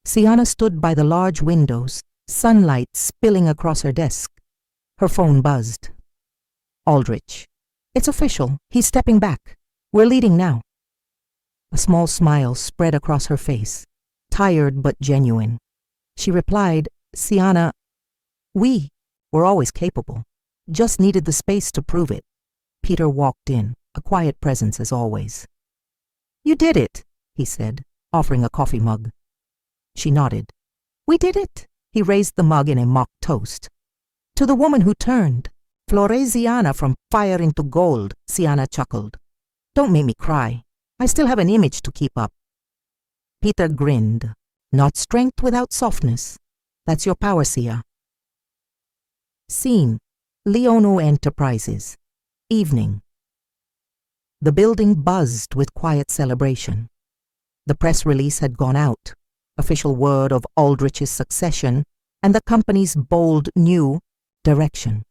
Sienna stood by the large windows, sunlight spilling across her desk. Her phone buzzed. Aldrich. It's official. He's stepping back. We're leading now. A small smile spread across her face, tired but genuine. She replied, Sienna, we were always capable. Just needed the space to prove it. Peter walked in, a quiet presence as always. You did it, he said, offering a coffee mug. She nodded. We did it. He raised the mug in a mock toast. To the woman who turned. Floresiana from fire into gold, Sienna chuckled. Don't make me cry. I still have an image to keep up. Peter grinned. Not strength without softness. That's your power, Sia. Scene. Leono Enterprises. Evening. The building buzzed with quiet celebration. The press release had gone out, official word of Aldrich's succession and the company's bold new direction.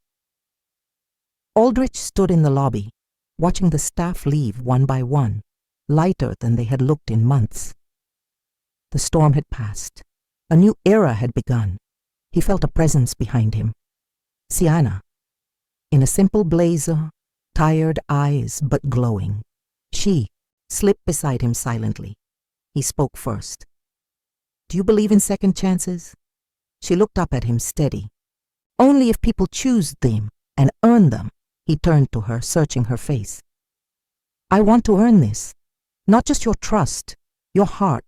Aldrich stood in the lobby, watching the staff leave one by one, lighter than they had looked in months. The storm had passed. A new era had begun. He felt a presence behind him. Sienna, in a simple blazer, tired eyes but glowing. She slipped beside him silently. He spoke first. Do you believe in second chances? She looked up at him steady. Only if people choose them and earn them. He turned to her, searching her face. I want to earn this. Not just your trust, your heart.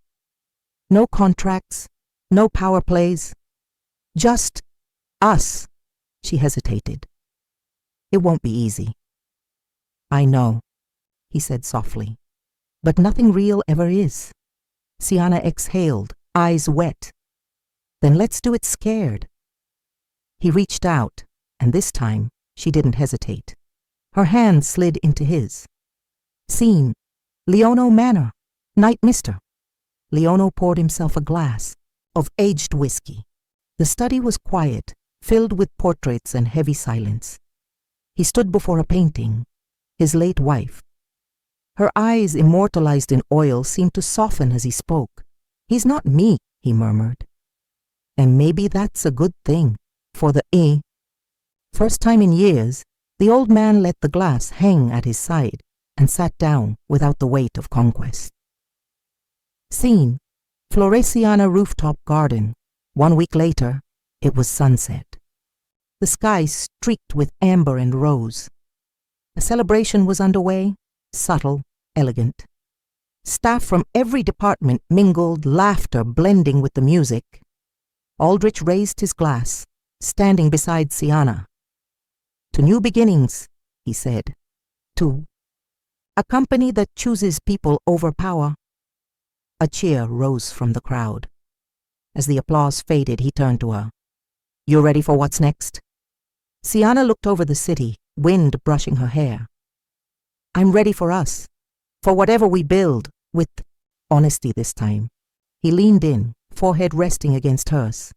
No contracts, no power plays. Just us. She hesitated. It won't be easy. I know, he said softly. But nothing real ever is. Sienna exhaled, eyes wet. Then let's do it scared. He reached out, and this time she didn't hesitate. Her hand slid into his. Scene. Leono Manor. Night Mister. Leono poured himself a glass of aged whiskey. The study was quiet, filled with portraits and heavy silence. He stood before a painting, his late wife. Her eyes, immortalized in oil, seemed to soften as he spoke. He's not me, he murmured. And maybe that's a good thing, for the First time in years, the old man let the glass hang at his side and sat down without the weight of conquest. Scene. Floresiana rooftop garden. 1 week later, it was sunset. The sky streaked with amber and rose. A celebration was underway, subtle, elegant. Staff from every department mingled, laughter blending with the music. Aldrich raised his glass, standing beside Sienna. To new beginnings, he said. To a company that chooses people over power. A cheer rose from the crowd. As the applause faded, he turned to her. You ready for what's next? Sienna looked over the city, wind brushing her hair. I'm ready for us, for whatever we build, with honesty this time. He leaned in, forehead resting against hers.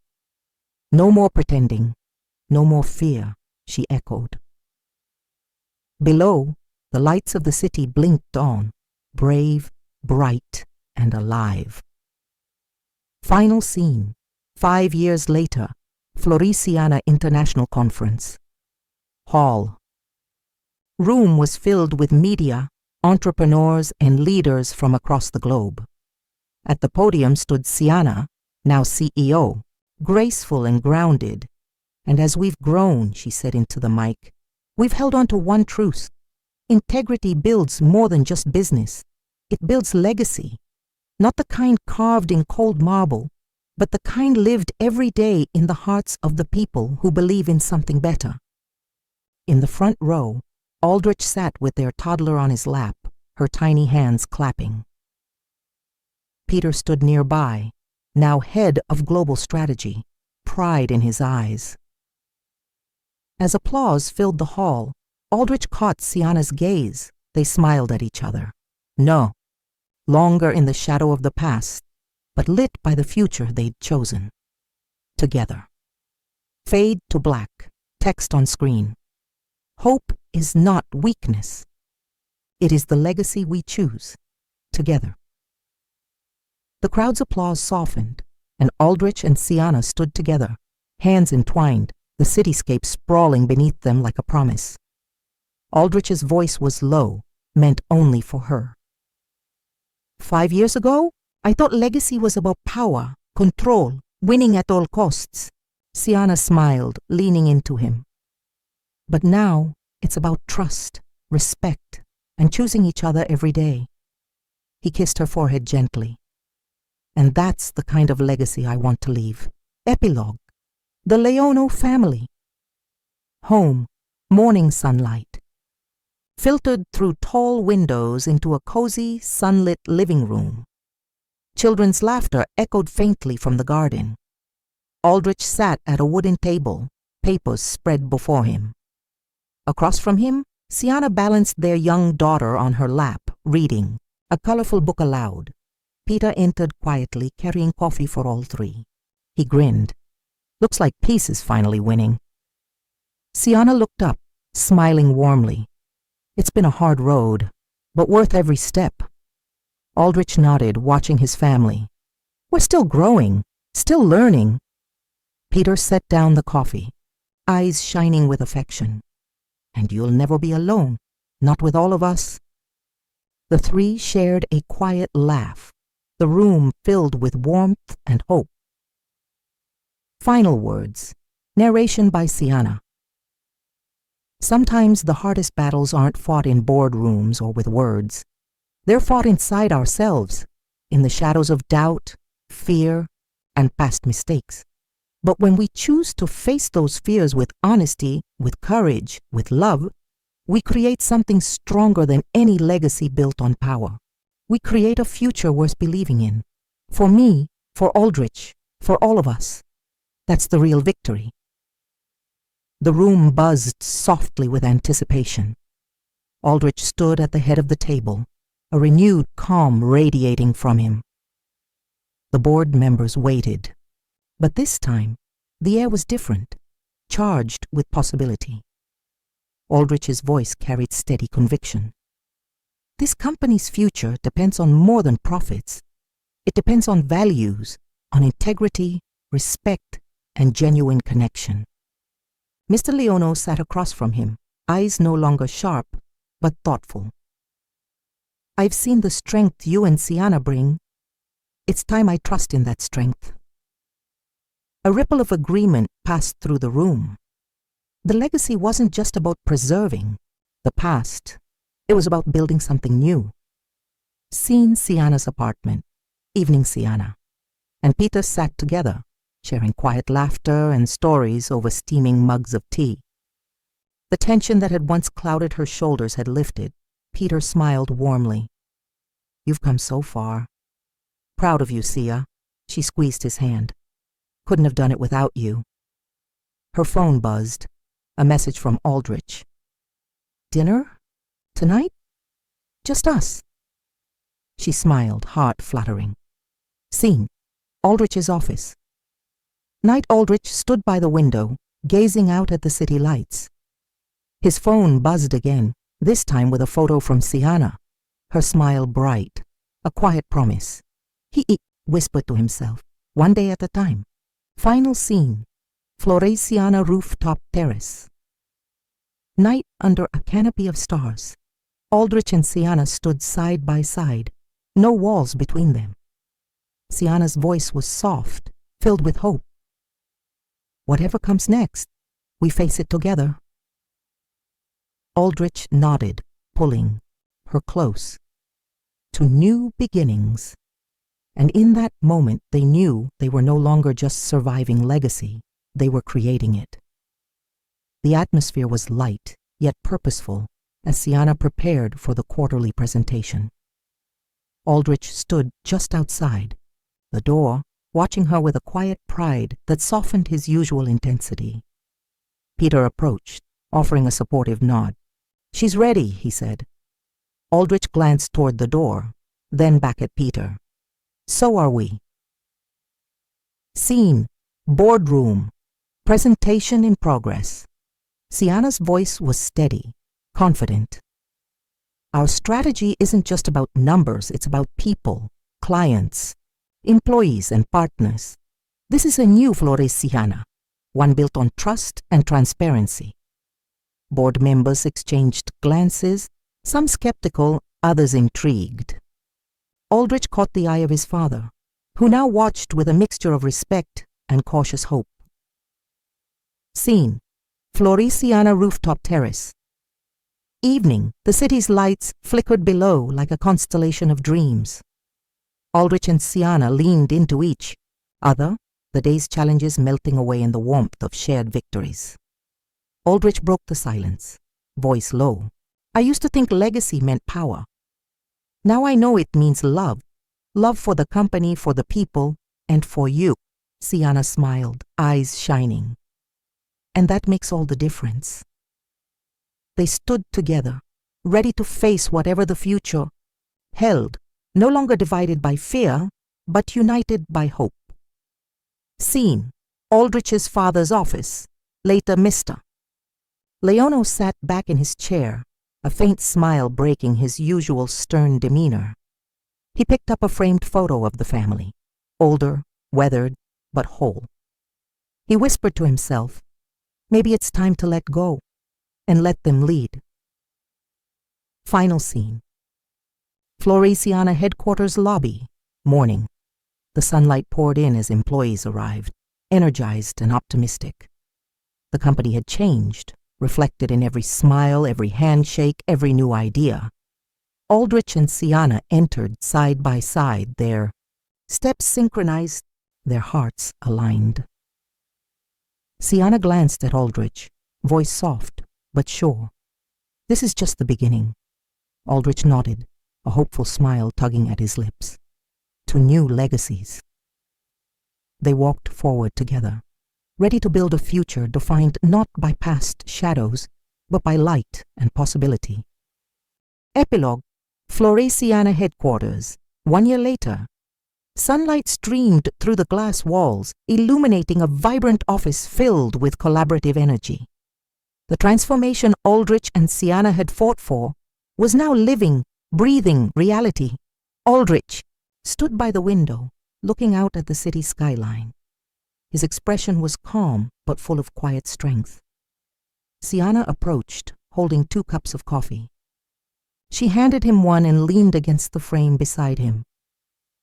No more pretending, no more fear, she echoed. Below, the lights of the city blinked on, brave, bright, and alive. Final scene. 5 years later, Floresiana International Conference. Hall. Room was filled with media, entrepreneurs, and leaders from across the globe. At the podium stood Sienna, now CEO, graceful and grounded. And as we've grown, she said into the mic, we've held on to one truth. Integrity builds more than just business. It builds legacy. Not the kind carved in cold marble, but the kind lived every day in the hearts of the people who believe in something better. In the front row, Aldrich sat with their toddler on his lap, her tiny hands clapping. Peter stood nearby, now head of global strategy, pride in his eyes. As applause filled the hall, Aldrich caught Sienna's gaze. They smiled at each other. No, longer in the shadow of the past, but lit by the future they'd chosen. Together. Fade to black, text on screen. Hope is not weakness. It is the legacy we choose, together. The crowd's applause softened. and Aldrich and Sienna stood together, hands entwined, the cityscape sprawling beneath them like a promise. Aldrich's voice was low, meant only for her. 5 years ago, I thought legacy was about power, control, winning at all costs. Sienna smiled, leaning into him. But now, it's about trust, respect, and choosing each other every day. He kissed her forehead gently. And that's the kind of legacy I want to leave. Epilogue. The Leono family. Home, morning sunlight. Filtered through tall windows into a cozy, sunlit living room. Children's laughter echoed faintly from the garden. Aldrich sat at a wooden table, papers spread before him. Across from him, Sienna balanced their young daughter on her lap, reading, a colorful book aloud. Peter entered quietly, carrying coffee for all three. He grinned. Looks like peace is finally winning. Sienna looked up, smiling warmly. It's been a hard road, but worth every step. Aldrich nodded, watching his family. We're still growing, still learning. Peter set down the coffee, eyes shining with affection. And you'll never be alone, not with all of us. The three shared a quiet laugh, the room filled with warmth and hope. Final words. Narration by Sienna. Sometimes the hardest battles aren't fought in boardrooms or with words. They're fought inside ourselves, in the shadows of doubt, fear, and past mistakes. But when we choose to face those fears with honesty, with courage, with love, we create something stronger than any legacy built on power. We create a future worth believing in. For me, for Aldrich, for all of us. That's the real victory. The room buzzed softly with anticipation. Aldrich stood at the head of the table, a renewed calm radiating from him. The board members waited. But this time, the air was different, charged with possibility. Aldrich's voice carried steady conviction. This company's future depends on more than profits. It depends on values, on integrity, respect, and genuine connection. Mr. Leono sat across from him, eyes no longer sharp, but thoughtful. I've seen the strength you and Sienna bring. It's time I trust in that strength. A ripple of agreement passed through the room. The legacy wasn't just about preserving the past. It was about building something new. Scene Sienna's apartment, evening Sienna, and Peter sat together, sharing quiet laughter and stories over steaming mugs of tea. The tension that had once clouded her shoulders had lifted. Peter smiled warmly. You've come so far. Proud of you, Sia. She squeezed his hand. Couldn't have done it without you. Her phone buzzed. A message from Aldrich. Dinner? Tonight? Just us. She smiled, heart fluttering. Scene. Aldrich's office. Knight Aldrich stood by the window, gazing out at the city lights. His phone buzzed again, this time with a photo from Sienna, her smile bright, a quiet promise. He whispered to himself, one day at a time. Final scene, Floresiana rooftop terrace. Night under a canopy of stars. Aldrich and Sienna stood side by side, no walls between them. Sienna's voice was soft, filled with hope. Whatever comes next, we face it together. Aldrich nodded, pulling her close. To new beginnings. And in that moment they knew they were no longer just surviving legacy, they were creating it. The atmosphere was light, yet purposeful, as Sienna prepared for the quarterly presentation. Aldrich stood just outside the door, watching her with a quiet pride that softened his usual intensity. Peter approached, offering a supportive nod. She's ready, he said. Aldrich glanced toward the door, then back at Peter. So are we. Scene, boardroom, presentation in progress. Sienna's voice was steady, confident. Our strategy isn't just about numbers, it's about people, clients, employees, and partners. This is a new Floresiana, one built on trust and transparency. Board members exchanged glances, some skeptical, others intrigued. Aldrich caught the eye of his father, who now watched with a mixture of respect and cautious hope. Scene: Floresiana rooftop terrace. Evening, the city's lights flickered below like a constellation of dreams. Aldrich and Siana leaned into each other, the day's challenges melting away in the warmth of shared victories. Aldrich broke the silence, voice low. I used to think legacy meant power. Now I know it means love. Love for the company, for the people, and for you. Siana smiled, eyes shining. And that makes all the difference. They stood together, ready to face whatever the future held, no longer divided by fear, but united by hope. Scene: Aldrich's father's office, later Mr. Leono sat back in his chair, a faint smile breaking his usual stern demeanor. He picked up a framed photo of the family, older, weathered, but whole. He whispered to himself, maybe it's time to let go and let them lead. Final scene: Floresiana headquarters lobby, morning. The sunlight poured in as employees arrived, energized and optimistic. The company had changed, reflected in every smile, every handshake, every new idea. Aldrich and Siana entered side by side, their steps synchronized, their hearts aligned. Siana glanced at Aldrich, voice soft but sure. This is just the beginning. Aldrich nodded, a hopeful smile tugging at his lips. To new legacies. They walked forward together, ready to build a future defined not by past shadows, but by light and possibility. Epilogue: Floresiana headquarters. 1 year later. Sunlight streamed through the glass walls, illuminating a vibrant office filled with collaborative energy. The transformation Aldrich and Siana had fought for was now living, breathing reality. Aldrich stood by the window, looking out at the city skyline. His expression was calm but full of quiet strength. Siana approached, holding 2 cups of coffee. She handed him one and leaned against the frame beside him.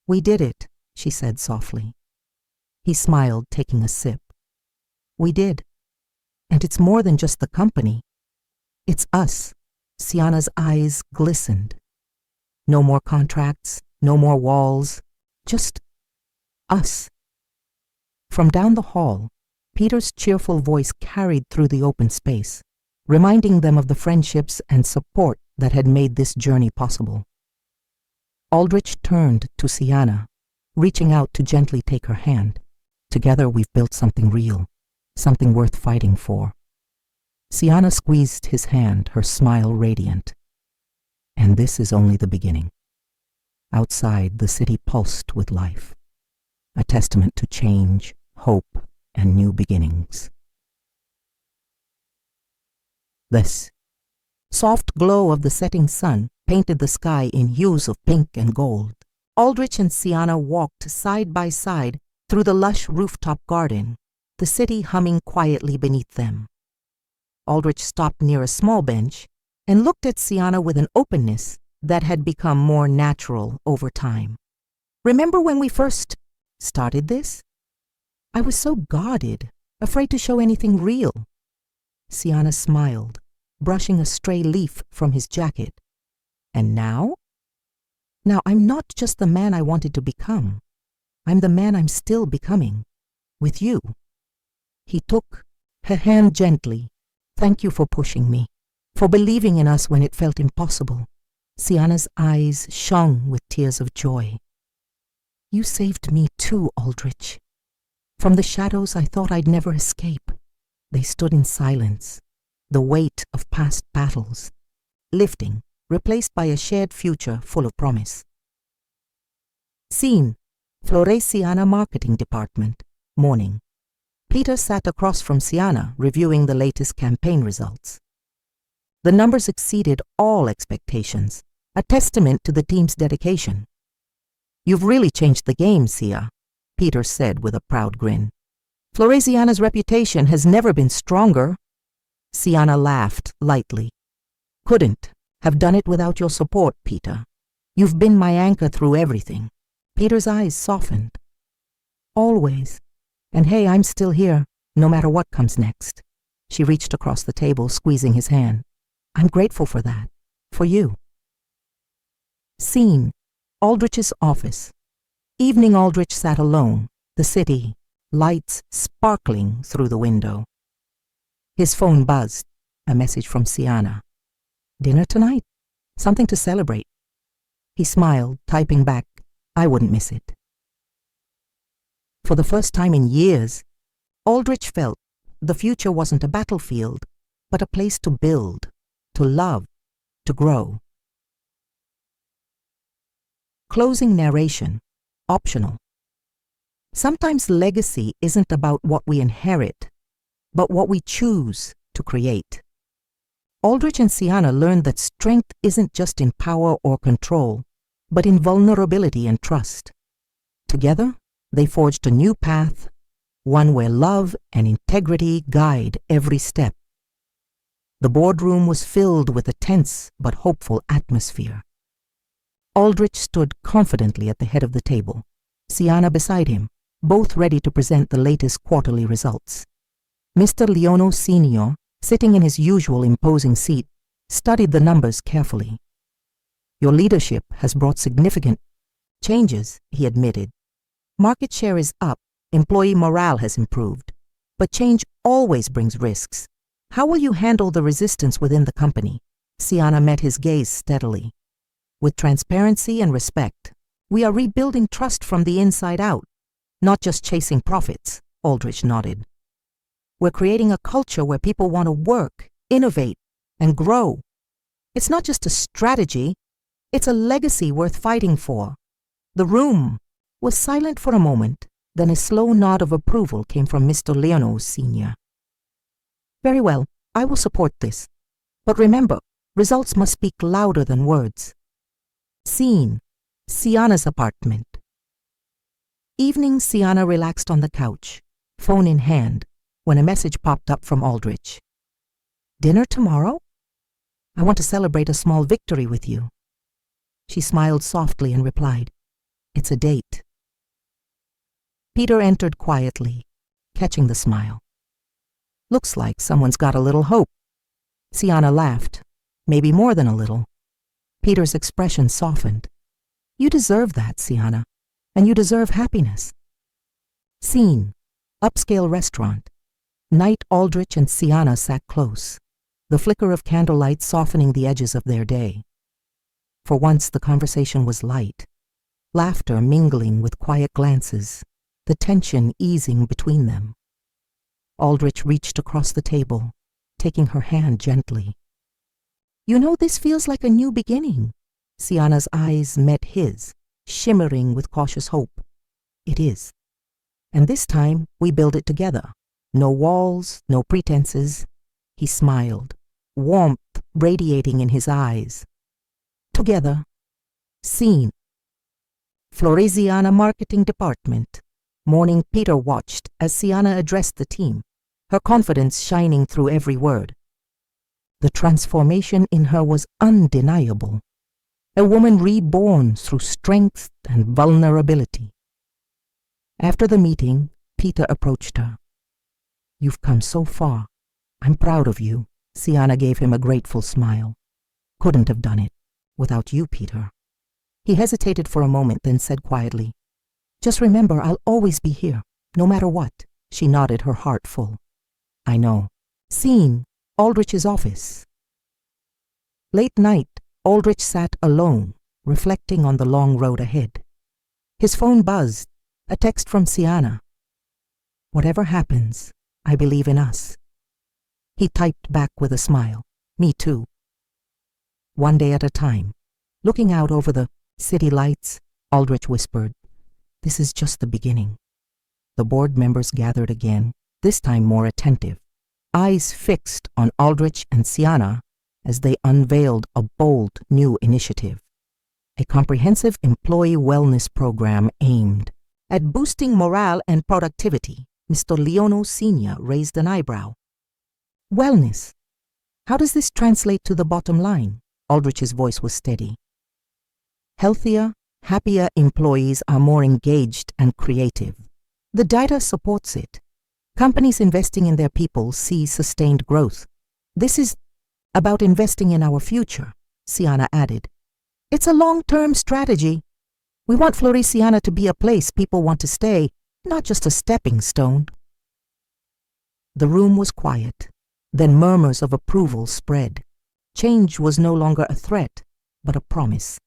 We did it, she said softly. He smiled, taking a sip. We did. And it's more than just the company. It's us. Siana's eyes glistened. No more contracts, no more walls, just us. From down the hall, Peter's cheerful voice carried through the open space, reminding them of the friendships and support that had made this journey possible. Aldrich turned to Siana, reaching out to gently take her hand. Together we've built something real, something worth fighting for. Siana squeezed his hand, her smile radiant. And this is only the beginning. Outside, the city pulsed with life, a testament to change, hope, and new beginnings. The soft glow of the setting sun painted the sky in hues of pink and gold. Aldrich and Siana walked side by side through the lush rooftop garden, the city humming quietly beneath them. Aldrich stopped near a small bench and looked at Siana with an openness that had become more natural over time. Remember when we first started this? I was so guarded, afraid to show anything real. Siana smiled, brushing a stray leaf from his jacket. And now? Now I'm not just the man I wanted to become. I'm the man I'm still becoming, with you. He took her hand gently. Thank you for pushing me, for believing in us when it felt impossible. Siana's eyes shone with tears of joy. You saved me too, Aldrich. From the shadows I thought I'd never escape. They stood in silence, the weight of past battles, lifting, replaced by a shared future full of promise. Scene: Floresiana Marketing Department, morning. Peter sat across from Siana, reviewing the latest campaign results. The numbers exceeded all expectations, a testament to the team's dedication. You've really changed the game, Sia, Peter said with a proud grin. Floresiana's reputation has never been stronger. Siana laughed lightly. Couldn't have done it without your support, Peter. You've been my anchor through everything. Peter's eyes softened. Always. And hey, I'm still here, no matter what comes next. She reached across the table, squeezing his hand. I'm grateful for that. For you. Scene. Aldrich's office. Evening Aldrich sat alone, the city, lights sparkling through the window. His phone buzzed, a message from Siana. Dinner tonight? Something to celebrate. He smiled, typing back, I wouldn't miss it. For the first time in years, Aldrich felt the future wasn't a battlefield, but a place to build, to love, to grow. Closing narration, optional. Sometimes legacy isn't about what we inherit, but what we choose to create. Aldrich and Siana learned that strength isn't just in power or control, but in vulnerability and trust. Together, they forged a new path, one where love and integrity guide every step. The boardroom was filled with a tense but hopeful atmosphere. Aldrich stood confidently at the head of the table, Siana beside him, both ready to present the latest quarterly results. Mr. Leono Sr., sitting in his usual imposing seat, studied the numbers carefully. Your leadership has brought significant changes, he admitted. Market share is up, employee morale has improved, but change always brings risks. How will you handle the resistance within the company? Siana met his gaze steadily. With transparency and respect, we are rebuilding trust from the inside out, not just chasing profits, Aldrich nodded. We're creating a culture where people want to work, innovate, and grow. It's not just a strategy, it's a legacy worth fighting for. The room was silent for a moment, then a slow nod of approval came from Mr. Leono Sr. Very well, I will support this. But remember, results must speak louder than words. Scene. Siana's apartment. Evening, Siana relaxed on the couch, phone in hand, when a message popped up from Aldrich. Dinner tomorrow? I want to celebrate a small victory with you. She smiled softly and replied, It's a date. Peter entered quietly, catching the smile. Looks like someone's got a little hope. Siana laughed, maybe more than a little. Peter's expression softened. You deserve that, Siana, and you deserve happiness. Scene. Upscale restaurant. Night Aldrich and Siana sat close, the flicker of candlelight softening the edges of their day. For once the conversation was light, laughter mingling with quiet glances, the tension easing between them. Aldrich reached across the table, taking her hand gently. You know, this feels like a new beginning. Siana's eyes met his, shimmering with cautious hope. It is. And this time we build it together. No walls, no pretenses. He smiled, warmth radiating in his eyes. Together. Scene. Floresiana Marketing Department. Morning Peter watched as Siana addressed the team, her confidence shining through every word. The transformation in her was undeniable. A woman reborn through strength and vulnerability. After the meeting, Peter approached her. You've come so far. I'm proud of you. Siana gave him a grateful smile. Couldn't have done it without you, Peter. He hesitated for a moment, then said quietly, Just remember, I'll always be here, no matter what. She nodded, her heart full. I know. Scene. Aldrich's office. Late night, Aldrich sat alone, reflecting on the long road ahead. His phone buzzed, a text from Siana. Whatever happens, I believe in us. He typed back with a smile. Me too. One day at a time. Looking out over the city lights, Aldrich whispered, This is just the beginning. The board members gathered again, this time more attentive, eyes fixed on Aldrich and Siana as they unveiled a bold new initiative. A comprehensive employee wellness program aimed At boosting morale and productivity, Mr. Leono Sr. raised an eyebrow. Wellness. How does this translate to the bottom line? Aldrich's voice was steady. Healthier, happier employees are more engaged and creative. The data supports it. Companies investing in their people see sustained growth. This is about investing in our future, Sienna added. It's a long-term strategy. We want Floriciana to be a place people want to stay, not just a stepping stone. The room was quiet. Then murmurs of approval spread. Change was no longer a threat, but a promise.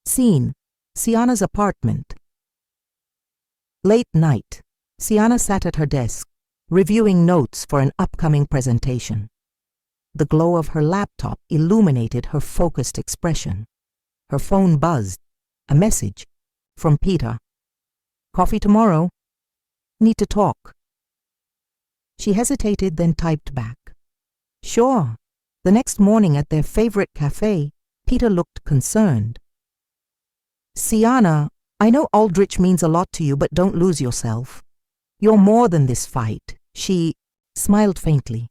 Scene: Sienna's apartment. Late night. Sienna sat at her desk, reviewing notes for an upcoming presentation. The glow of her laptop illuminated her focused expression. Her phone buzzed. A message from Peter. Coffee tomorrow. Need to talk. She hesitated, then typed back. Sure. The next morning at their favorite cafe, Peter looked concerned. Sienna, I know Aldrich means a lot to you, but don't lose yourself. You're more than this fight. She smiled faintly.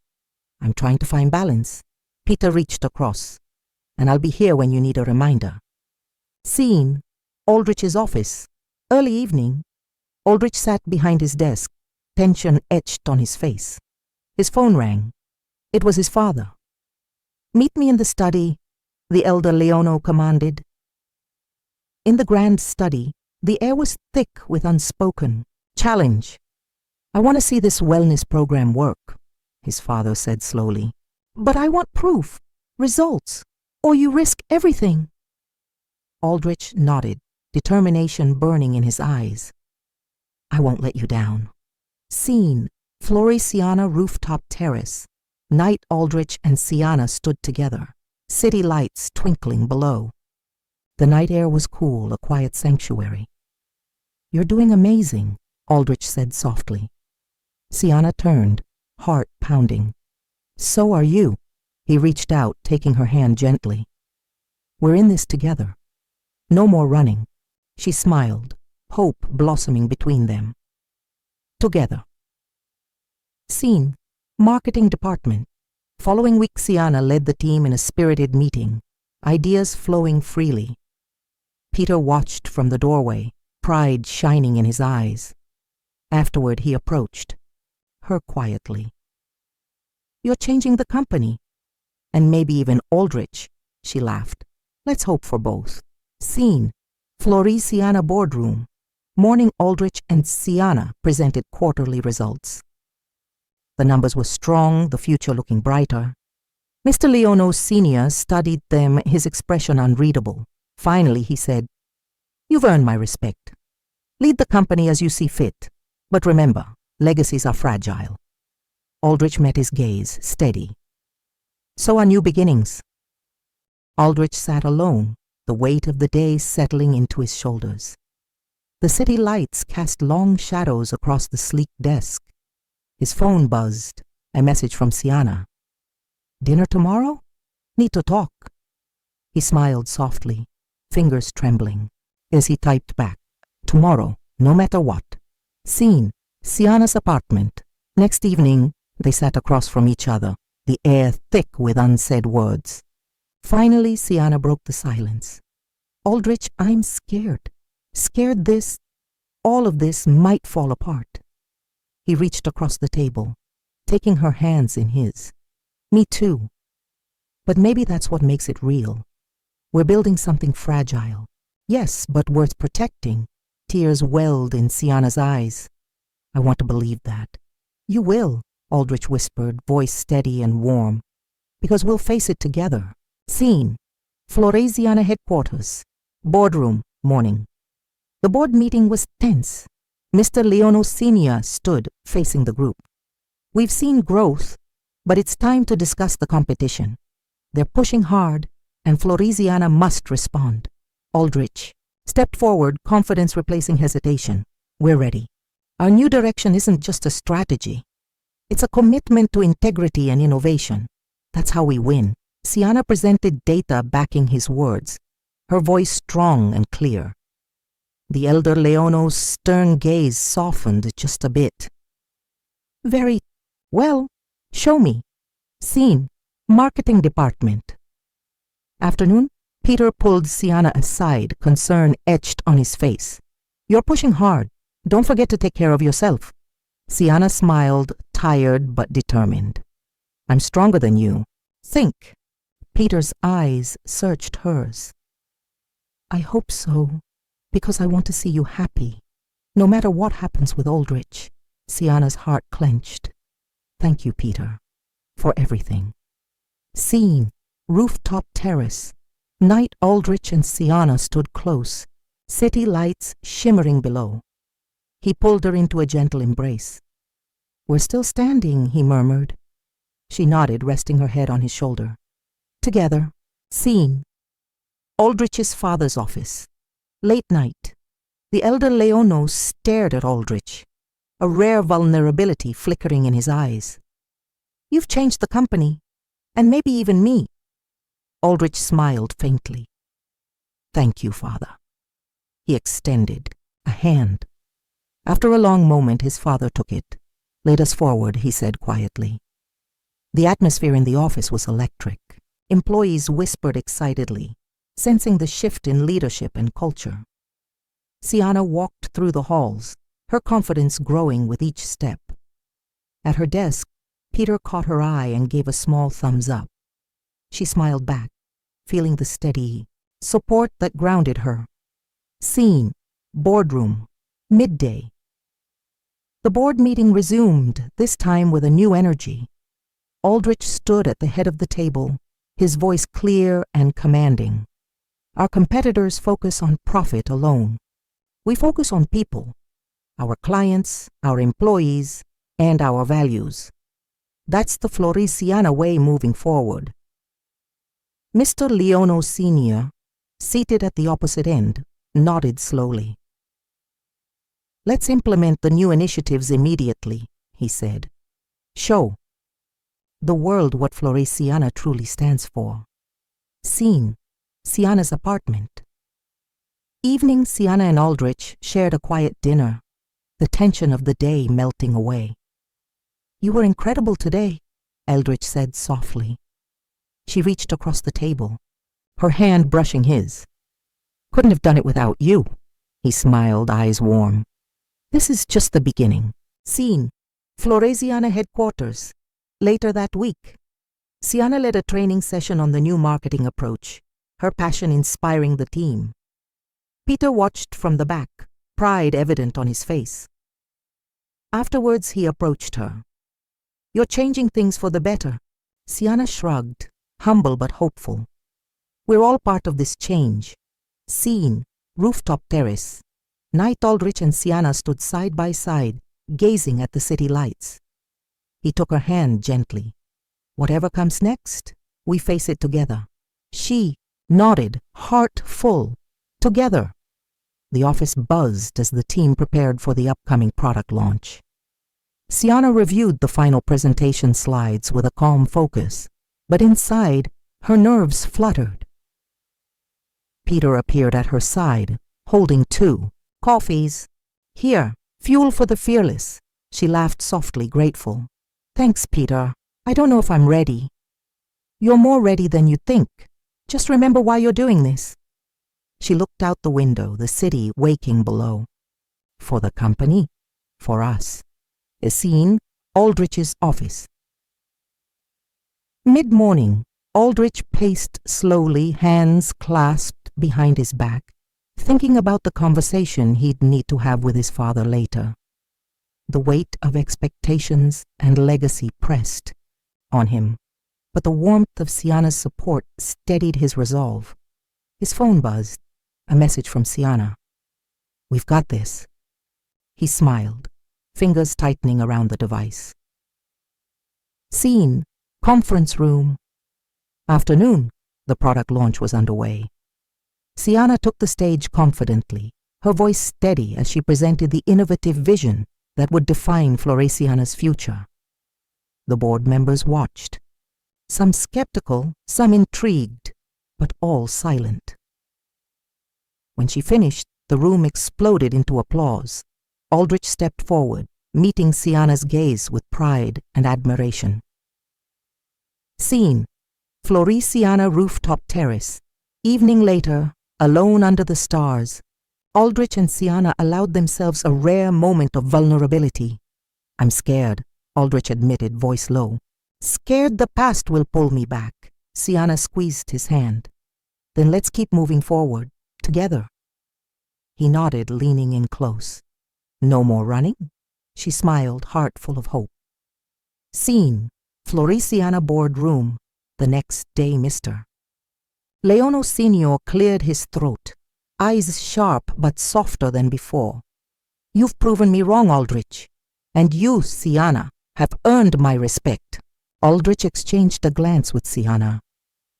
I'm trying to find balance. Peter reached across. And I'll be here when you need a reminder. Scene: Aldrich's office. Early evening. Aldrich sat behind his desk, tension etched on his face. His phone rang. It was his father. Meet me in the study, the elder Leono commanded. In the grand study, the air was thick with unspoken challenge. I want to see this wellness program work, his father said slowly. But I want proof, results, or you risk everything. Aldrich nodded, determination burning in his eyes. I won't let you down. Scene: Floriciana rooftop terrace. Knight Aldrich and Sienna stood together, city lights twinkling below. The night air was cool, a quiet sanctuary. You're doing amazing, Aldrich said softly. Sienna turned, heart pounding. So are you. He reached out, taking her hand gently. We're in this together. No more running. She smiled, hope blossoming between them. Together. Scene: Marketing department. Following week, Sienna led the team in a spirited meeting, ideas flowing freely. Peter watched from the doorway, pride shining in his eyes. Afterward, he approached her quietly. You're changing the company. And maybe even Aldrich, she laughed. Let's hope for both. Scene: Floriciana boardroom. Morning, Aldrich and Sienna presented quarterly results. The numbers were strong, the future looking brighter. Mr. Leono Sr. studied them, his expression unreadable. Finally, he said, You've earned my respect. Lead the company as you see fit. But remember, legacies are fragile. Aldrich met his gaze, steady. So are new beginnings. Aldrich sat alone, the weight of the day settling into his shoulders. The city lights cast long shadows across the sleek desk. His phone buzzed, a message from Sienna. Dinner tomorrow? Need to talk. He smiled softly, fingers trembling, as he typed back. Tomorrow, no matter what. Scene: Sienna's apartment. Next evening, they sat across from each other, the air thick with unsaid words. Finally, Sienna broke the silence. Aldrich, I'm scared. Scared all of this might fall apart. He reached across the table, taking her hands in his. Me too. But maybe that's what makes it real. We're building something fragile. Yes, but worth protecting. Tears welled in Sienna's eyes. I want to believe that. You will, Aldrich whispered, voice steady and warm. Because we'll face it together. Scene: Floriciana headquarters. Boardroom, morning. The board meeting was tense. Mr. Leono Sr. stood, facing the group. We've seen growth, but it's time to discuss the competition. They're pushing hard, and Floriciana must respond. Aldrich stepped forward, confidence replacing hesitation. We're ready. Our new direction isn't just a strategy. It's a commitment to integrity and innovation. That's how we win. Sienna presented data backing his words, her voice strong and clear. The elder Leono's stern gaze softened just a bit. Very well. Show me. Scene. Marketing department. Afternoon. Peter pulled Sienna aside, concern etched on his face. You're pushing hard. Don't forget to take care of yourself. Sienna smiled, tired but determined. I'm stronger than you. Think. Peter's eyes searched hers. I hope so, because I want to see you happy. No matter what happens with Aldrich. Sienna's heart clenched. Thank you, Peter, for everything. Scene. Rooftop terrace. Knight Aldrich and Sienna stood close, city lights shimmering below. He pulled her into a gentle embrace. We're still standing, he murmured. She nodded, resting her head on his shoulder. Together. Scene. Aldrich's father's office. Late night. The elder Leono stared at Aldrich, a rare vulnerability flickering in his eyes. You've changed the company, and maybe even me. Aldrich smiled faintly. Thank you, father. He extended a hand. After a long moment, his father took it. Lead us forward, he said quietly. The atmosphere in the office was electric. Employees whispered excitedly, sensing the shift in leadership and culture. Sienna walked through the halls, her confidence growing with each step. At her desk, Peter caught her eye and gave a small thumbs up. She smiled back, feeling the steady support that grounded her. Scene. Boardroom. Midday. The board meeting resumed, this time with a new energy. Aldrich stood at the head of the table, his voice clear and commanding. Our competitors focus on profit alone. We focus on people, our clients, our employees, and our values. That's the Floresiana way moving forward. Mr. Leono Sr., seated at the opposite end, nodded slowly. Let's implement the new initiatives immediately, he said. Show the world what Floresiana truly stands for. Scene. Sienna's apartment. Evening, Sienna and Aldrich shared a quiet dinner, the tension of the day melting away. You were incredible today, Aldrich said softly. She reached across the table, her hand brushing his. Couldn't have done it without you, he smiled, eyes warm. This is just the beginning. Scene. Floresiana headquarters. Later that week. Sienna led a training session on the new marketing approach, her passion inspiring the team. Peter watched from the back, pride evident on his face. Afterwards, he approached her. You're changing things for the better. Sienna shrugged, humble but hopeful. We're all part of this change. Scene. Rooftop terrace. Knight Aldrich and Sienna stood side by side, gazing at the city lights. He took her hand gently. Whatever comes next, we face it together. She nodded, heart full. Together. The office buzzed as the team prepared for the upcoming product launch. Sienna reviewed the final presentation slides with a calm focus, but inside, her nerves fluttered. Peter appeared at her side, holding 2 coffees. Here, fuel for the fearless. She laughed softly, grateful. Thanks, Peter. I don't know if I'm ready. You're more ready than you think. Just remember why you're doing this. She looked out the window, the city waking below. For the company, for us. A scene, Aldrich's office. Mid-morning, Aldrich paced slowly, hands clasped behind his back, thinking about the conversation he'd need to have with his father later. The weight of expectations and legacy pressed on him, but the warmth of Sienna's support steadied his resolve. His phone buzzed, a message from Sienna. We've got this. He smiled, fingers tightening around the device. Scene, conference room. Afternoon, the product launch was underway. Sienna took the stage confidently, her voice steady as she presented the innovative vision that would define Floresiana's future. The board members watched, some skeptical, some intrigued, but all silent. When she finished, The room exploded into applause. Aldrich stepped forward, meeting Sienna's gaze with pride and admiration. Scene: Floriciana rooftop terrace. Evening later, alone under the stars, Aldrich and Sienna allowed themselves a rare moment of vulnerability. "I'm scared," Aldrich admitted, voice low. "Scared the past will pull me back." Sienna squeezed his hand. "Then let's keep moving forward, together." He nodded, leaning in close. "No more running?" She smiled, heart full of hope. Scene: Floriciana boardroom. The next day, Mr. Leono Senior cleared his throat, eyes sharp but softer than before. "You've proven me wrong, Aldrich. And you, Sienna, have earned my respect." Aldrich exchanged a glance with Sienna,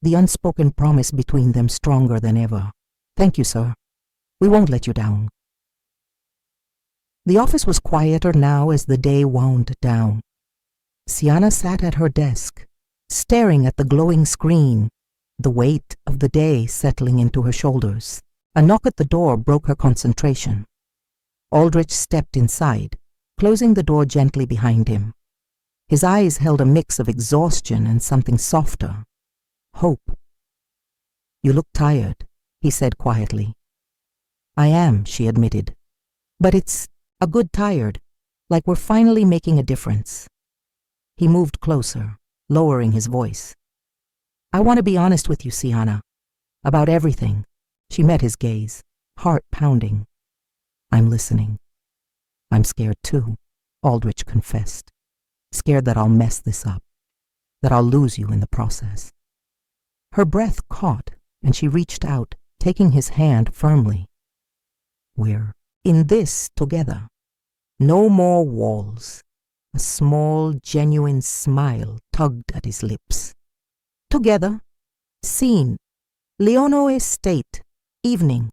the unspoken promise between them stronger than ever. "Thank you, sir. We won't let you down." The office was quieter now as the day wound down. Sienna sat at her desk, staring at the glowing screen, the weight of the day settling into her shoulders. A knock at the door broke her concentration. Aldrich stepped inside, closing the door gently behind him. His eyes held a mix of exhaustion and something softer: hope. "You look tired," he said quietly. "I am," she admitted. "But it's a good tired, like we're finally making a difference." He moved closer, lowering his voice. "I want to be honest with you, Sienna, about everything." She met his gaze, heart pounding. "I'm listening." "I'm scared too," Aldrich confessed. "Scared that I'll mess this up, that I'll lose you in the process." Her breath caught, and she reached out, taking his hand firmly. "We're in this together. No more walls." A small, genuine smile tugged at his lips. "Together." Scene: Leono Estate. Evening.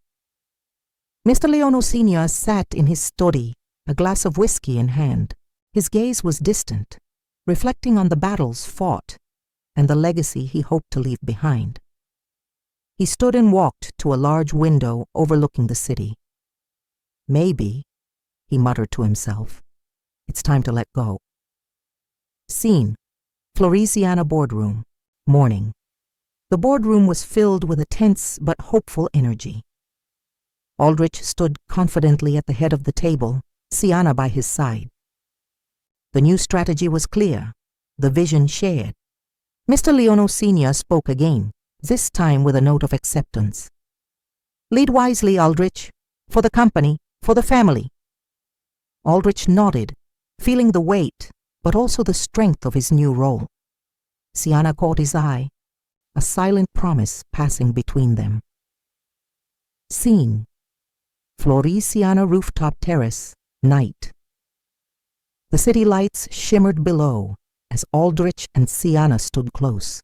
Mr. Leono Sr. sat in his study, a glass of whiskey in hand. His gaze was distant, reflecting on the battles fought and the legacy he hoped to leave behind. He stood and walked to a large window overlooking the city. "Maybe," he muttered to himself, "it's time to let go." Scene: Floriciana boardroom. Morning. The boardroom was filled with a tense but hopeful energy. Aldrich stood confidently at the head of the table, Sienna by his side. The new strategy was clear, the vision shared. Mr. Leono Sr. spoke again, this time with a note of acceptance. "Lead wisely, Aldrich, for the company, for the family." Aldrich nodded, feeling the weight, but also the strength of his new role. Sienna caught his eye, a silent promise passing between them. Scene: Floriciana rooftop terrace. Night. The city lights shimmered below as Aldrich and Sienna stood close,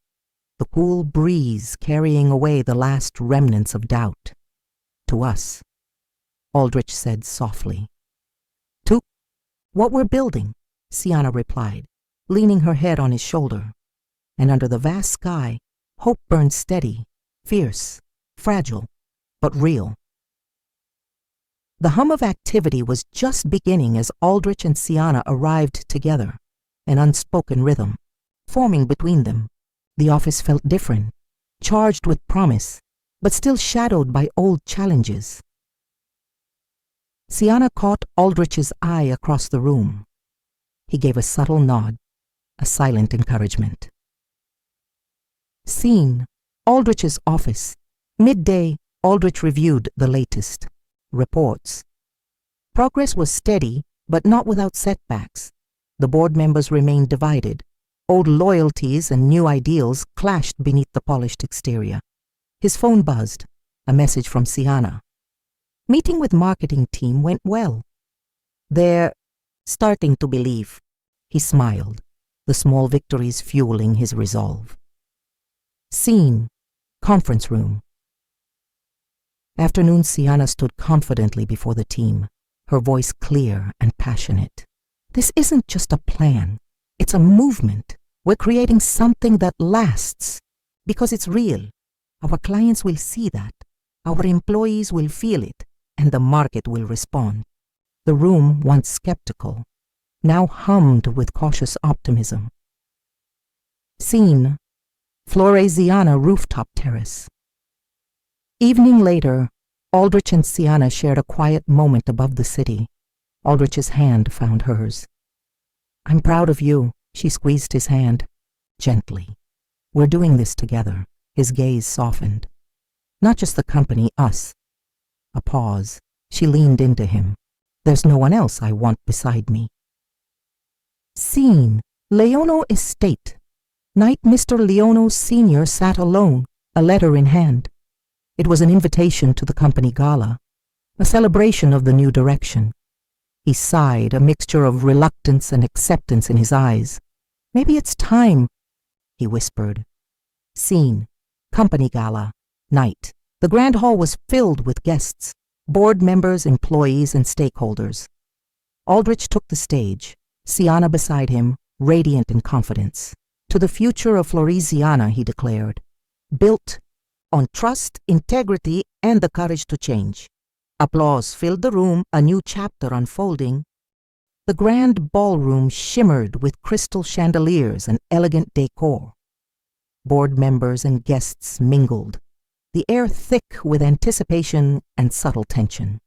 the cool breeze carrying away the last remnants of doubt. "To us," Aldrich said softly. "To what we're building," Sienna replied, leaning her head on his shoulder. And under the vast sky, hope burned steady, fierce, fragile, but real. The hum of activity was just beginning as Aldrich and Sienna arrived together, an unspoken rhythm forming between them. The office felt different, charged with promise, but still shadowed by old challenges. Sienna caught Aldrich's eye across the room. He gave a subtle nod, a silent encouragement. Scene: Aldrich's office. Midday, Aldrich reviewed the latest reports. Progress was steady, but not without setbacks. The board members remained divided. Old loyalties and new ideals clashed beneath the polished exterior. His phone buzzed, a message from Sienna. Meeting with marketing team went well. "They're starting to believe," he smiled, the small victories fueling his resolve. Scene: Conference room. Afternoon, Sienna stood confidently before the team, her voice clear and passionate. "This isn't just a plan. It's a movement. We're creating something that lasts because it's real. Our clients will see that. Our employees will feel it. and the market will respond. The room, once skeptical, now hummed with cautious optimism. Scene: Floresiana rooftop terrace. Evening later, Aldrich and Sienna shared a quiet moment above the city. Aldrich's hand found hers. "I'm proud of you," she squeezed his hand, gently. "We're doing this together." His gaze softened. "Not just the company, us." A pause. She leaned into him. "There's no one else I want beside me." Scene: Leono Estate. Night Mr. Leono Sr. sat alone, a letter in hand. It was an invitation to the company gala, a celebration of the new direction. He sighed, a mixture of reluctance and acceptance in his eyes. "Maybe it's time," he whispered. Scene: Company gala. Night. The grand hall was filled with guests, board members, employees, and stakeholders. Aldrich took the stage, Sienna beside him, radiant in confidence. "To the future of Floresiana," he declared, "built on trust, integrity, and the courage to change." Applause filled the room, a new chapter unfolding. The grand ballroom shimmered with crystal chandeliers and elegant decor. Board members and guests mingled, the air thick with anticipation and subtle tension.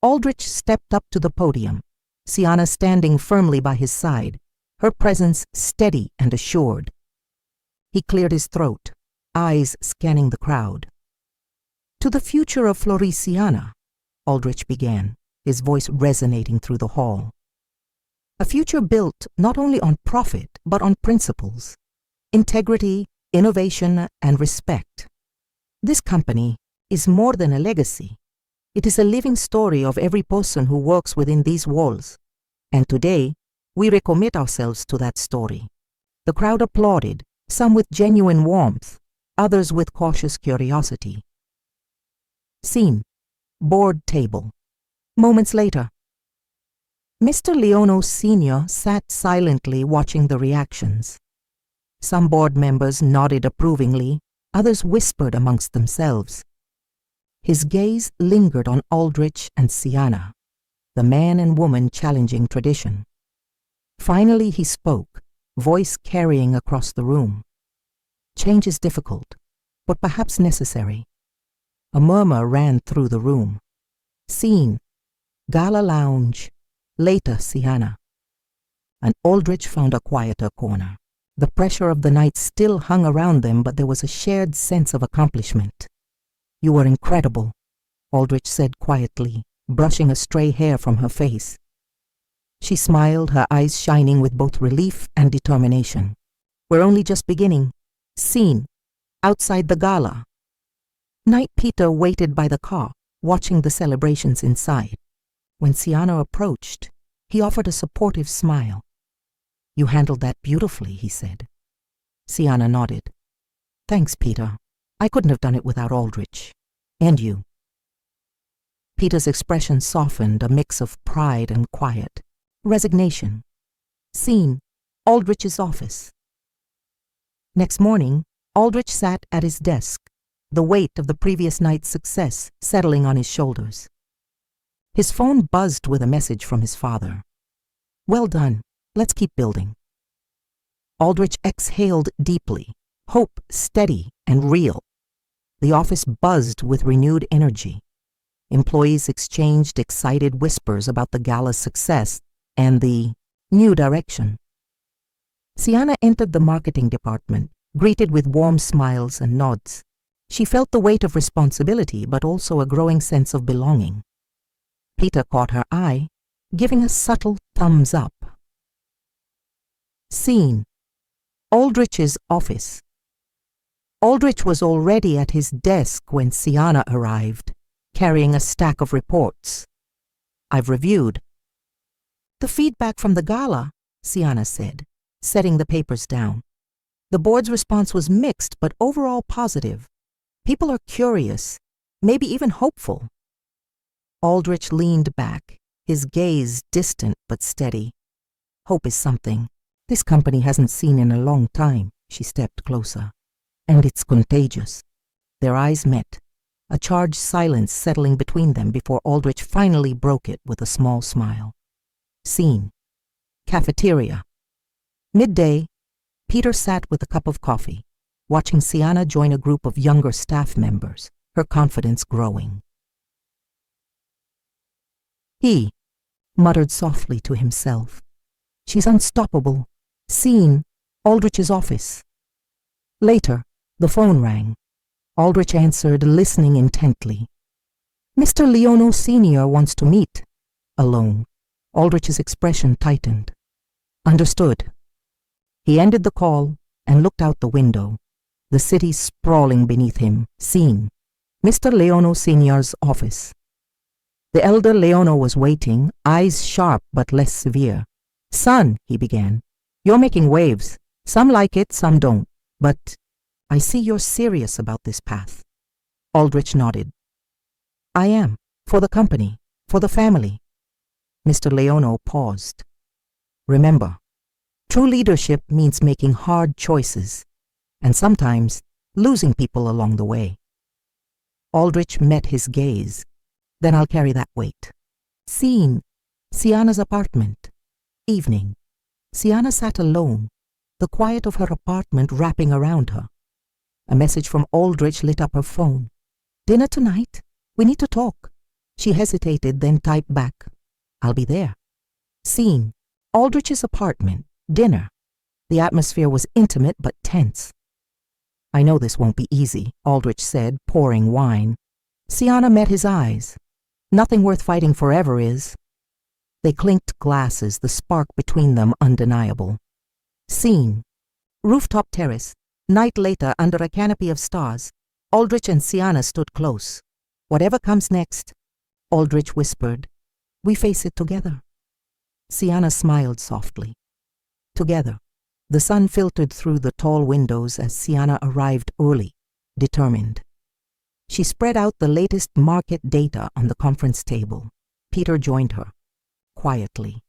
Aldrich stepped up to the podium, Sienna standing firmly by his side, her presence steady and assured. He cleared his throat, eyes scanning the crowd. "To the future of Floresiana," Aldrich began, his voice resonating through the hall. "A future built not only on profit, but on principles, integrity, innovation, and respect. This company is more than a legacy. It is a living story of every person who works within these walls. And today, we recommit ourselves to that story." The crowd applauded, some with genuine warmth, others with cautious curiosity. Scene: Board table. Moments later, Mr. Leono Sr. sat silently watching the reactions. Some board members nodded approvingly, others whispered amongst themselves. His gaze lingered on Aldrich and Sienna, the man and woman challenging tradition. Finally he spoke, voice carrying across the room. "Change is difficult, but perhaps necessary." A murmur ran through the room. Scene: Gala lounge. Later, Sienna. And Aldrich found a quieter corner. The pressure of the night still hung around them, but there was a shared sense of accomplishment. "You were incredible," Aldrich said quietly, brushing a stray hair from her face. She smiled, her eyes shining with both relief and determination. "We're only just beginning." Scene: Outside the gala. Knight Peter waited by the car, watching the celebrations inside. When Sienna approached, he offered a supportive smile. "You handled that beautifully," he said. Sienna nodded. "Thanks, Peter. I couldn't have done it without Aldrich. And you." Peter's expression softened, a mix of pride and quiet. Resignation. Scene: Aldrich's office. Next morning, Aldrich sat at his desk, the weight of the previous night's success settling on his shoulders. His phone buzzed with a message from his father. "Well done. Let's keep building." Aldrich exhaled deeply, hope steady and real. The office buzzed with renewed energy. Employees exchanged excited whispers about the gala's success and the new direction. Sienna entered the marketing department, greeted with warm smiles and nods. She felt the weight of responsibility, but also a growing sense of belonging. Peter caught her eye, giving a subtle thumbs up. Scene: Aldrich's office. Aldrich was already at his desk when Sienna arrived, carrying a stack of reports. "I've reviewed." "The feedback from the gala," Sienna said, setting the papers down. "The board's response was mixed, but overall positive. People are curious, maybe even hopeful." Aldrich leaned back, his gaze distant but steady. "Hope is something this company hasn't seen in a long time." She stepped closer. "And it's contagious." Their eyes met. a charged silence settling between them before Aldrich finally broke it with a small smile. Scene: cafeteria. Midday, Peter sat with a cup of coffee, watching Sienna join a group of younger staff members, her confidence growing. He muttered softly to himself, "She's unstoppable." Scene: Aldrich's office. Later, the phone rang. Aldrich answered, listening intently. "Mr. Leono Sr. wants to meet." Alone. Aldrich's expression tightened. "Understood." He ended the call and looked out the window, the city sprawling beneath him. Scene: Mr. Leono Sr.'s office. The elder Leono was waiting, eyes sharp but less severe. "Son," he began, "you're making waves. Some like it, some don't. But I see you're serious about this path." Aldrich nodded. "I am. For the company. For the family." Mr. Leono paused. "Remember, true leadership means making hard choices, and sometimes losing people along the way." Aldrich met his gaze. "Then I'll carry that weight." Scene: Sienna's apartment. Evening. Sienna sat alone, the quiet of her apartment wrapping around her. A message from Aldrich lit up her phone. "Dinner tonight? We need to talk." She hesitated, then typed back, "I'll be there." Scene: Aldrich's apartment. Dinner. The atmosphere was intimate but tense. "I know this won't be easy," Aldrich said, pouring wine. Sienna met his eyes. "Nothing worth fighting forever is." They clinked glasses, the spark between them undeniable. Scene: rooftop terrace. Night later, under a canopy of stars, Aldrich and Sienna stood close. "Whatever comes next," Aldrich whispered, "we face it together." Sienna smiled softly. Together. The sun filtered through the tall windows as Sienna arrived early, determined. She spread out the latest market data on the conference table. Peter joined her, quietly.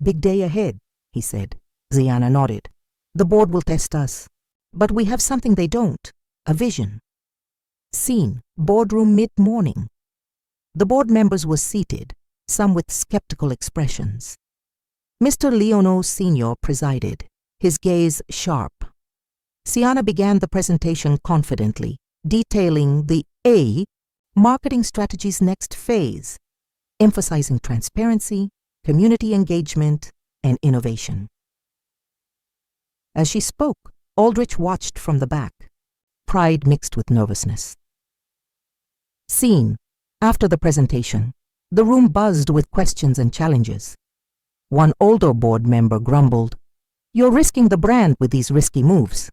"Big day ahead," he said. Sienna nodded. "The board will test us. But we have something they don't, a vision." Scene: boardroom mid-morning. The board members were seated, some with skeptical expressions. Mr. Leono Sr. presided, his gaze sharp. Sienna began the presentation confidently, detailing the marketing strategy's next phase, emphasizing transparency, community engagement, and innovation. As she spoke, Aldrich watched from the back, pride mixed with nervousness. Scene: after the presentation, the room buzzed with questions and challenges. One older board member grumbled, "You're risking the brand with these risky moves."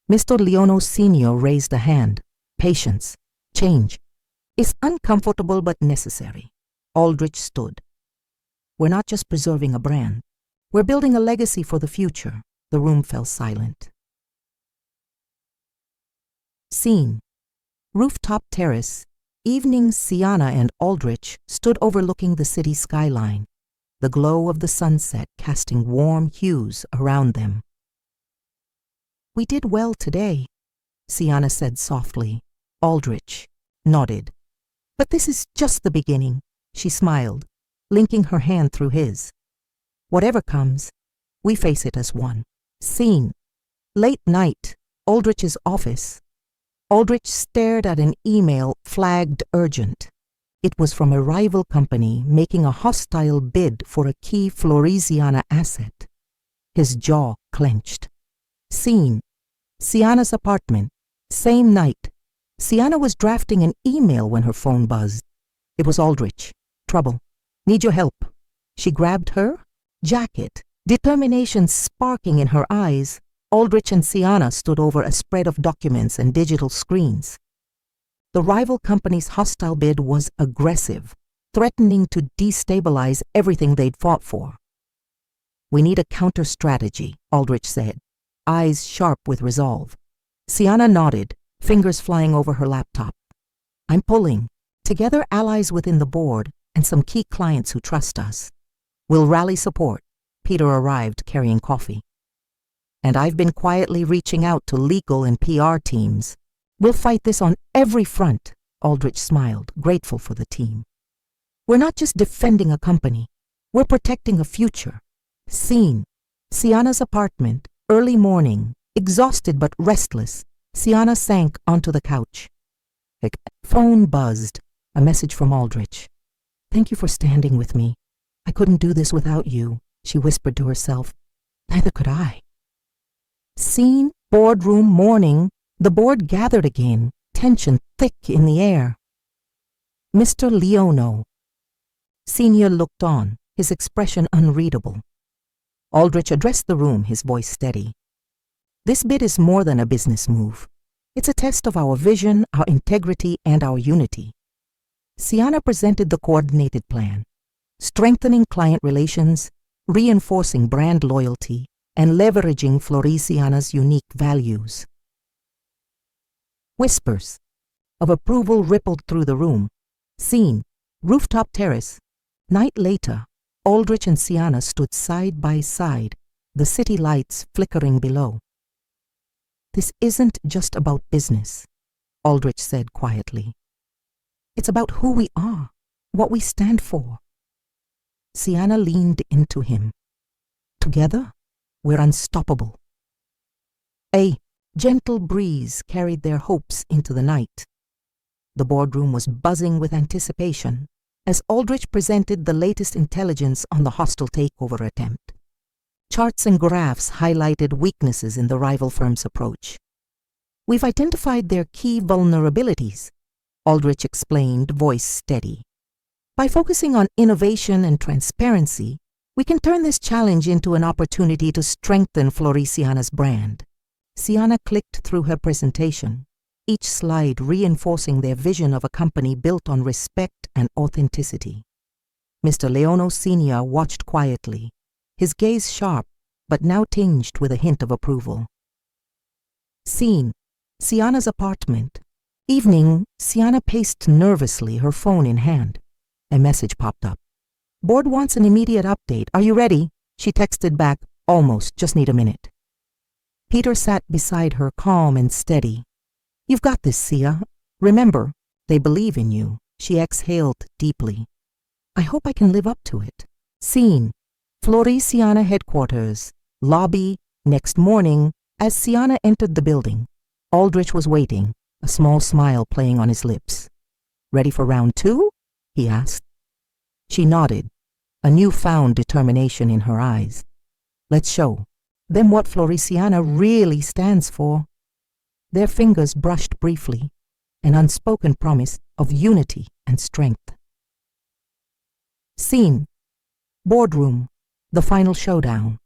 Mr. Leono Sr. raised a hand. "Patience, change. It's uncomfortable but necessary." Aldrich stood. "We're not just preserving a brand. We're building a legacy for the future." The room fell silent. Scene: rooftop terrace. Evening. Sienna and Aldrich stood overlooking the city skyline, the glow of the sunset casting warm hues around them. "We did well today," Sienna said softly. Aldrich nodded. "But this is just the beginning." She smiled, linking her hand through his. "Whatever comes, we face it as one." Scene: late night. Aldrich's office. Aldrich stared at an email flagged urgent. It was from a rival company making a hostile bid for a key Florisiana asset. His jaw clenched. Scene: Sienna's apartment. Same night. Sienna was drafting an email when her phone buzzed. It was Aldrich. "Trouble. Need your help." She grabbed her jacket, determination sparking in her eyes. Aldrich and Sienna stood over a spread of documents and digital screens. The rival company's hostile bid was aggressive, threatening to destabilize everything they'd fought for. "We need a counter-strategy," Aldrich said, eyes sharp with resolve. Sienna nodded, fingers flying over her laptop. "I'm pulling. Together, allies within the board and some key clients who trust us. We'll rally support." Peter arrived carrying coffee. "And I've been quietly reaching out to legal and PR teams. We'll fight this on every front." Aldrich smiled, grateful for the team. We're not just defending a company. We're protecting a future. Scene. Sienna's apartment, early morning. Exhausted but restless, Sienna sank onto the couch. Her phone buzzed. A message from Aldrich. "Thank you for standing with me. I couldn't do this without you," she whispered to herself. "Neither could I." Scene, boardroom, morning. The board gathered again, tension thick in the air. Mr. Leono. Senior looked on, his expression unreadable. Aldrich addressed the room, his voice steady. "This bid is more than a business move. It's a test of our vision, our integrity, and our unity." Sienna presented the coordinated plan, strengthening client relations, reinforcing brand loyalty, and leveraging Floriciana's unique values. Whispers of approval rippled through the room. Scene, rooftop terrace. Night later, Aldrich and Sienna stood side by side, the city lights flickering below. "This isn't just about business," Aldrich said quietly. "It's about who we are, what we stand for." Sienna leaned into him. "Together, we're unstoppable." A gentle breeze carried their hopes into the night. The boardroom was buzzing with anticipation as Aldrich presented the latest intelligence on the hostile takeover attempt. Charts and graphs highlighted weaknesses in the rival firm's approach. "We've identified their key vulnerabilities," Aldrich explained, voice steady. "By focusing on innovation and transparency, we can turn this challenge into an opportunity to strengthen Floriciana's brand." Sienna clicked through her presentation, each slide reinforcing their vision of a company built on respect and authenticity. Mr. Leono Sr. watched quietly, his gaze sharp, but now tinged with a hint of approval. Scene, Sienna's apartment. Evening, Sienna paced nervously, her phone in hand. A message popped up. "Board wants an immediate update. Are you ready?" She texted back, "Almost, just need a minute." Peter sat beside her, calm and steady. "You've got this, Sia. Remember, they believe in you." She exhaled deeply. "I hope I can live up to it." Scene, Floriciana headquarters, lobby, next morning. As Sienna entered the building, Aldrich was waiting, a small smile playing on his lips. "Ready for round 2? He asked. She nodded, a newfound determination in her eyes. "Let's show them what Floriciana really stands for." Their fingers brushed briefly, an unspoken promise of unity and strength. Scene, boardroom, the final showdown.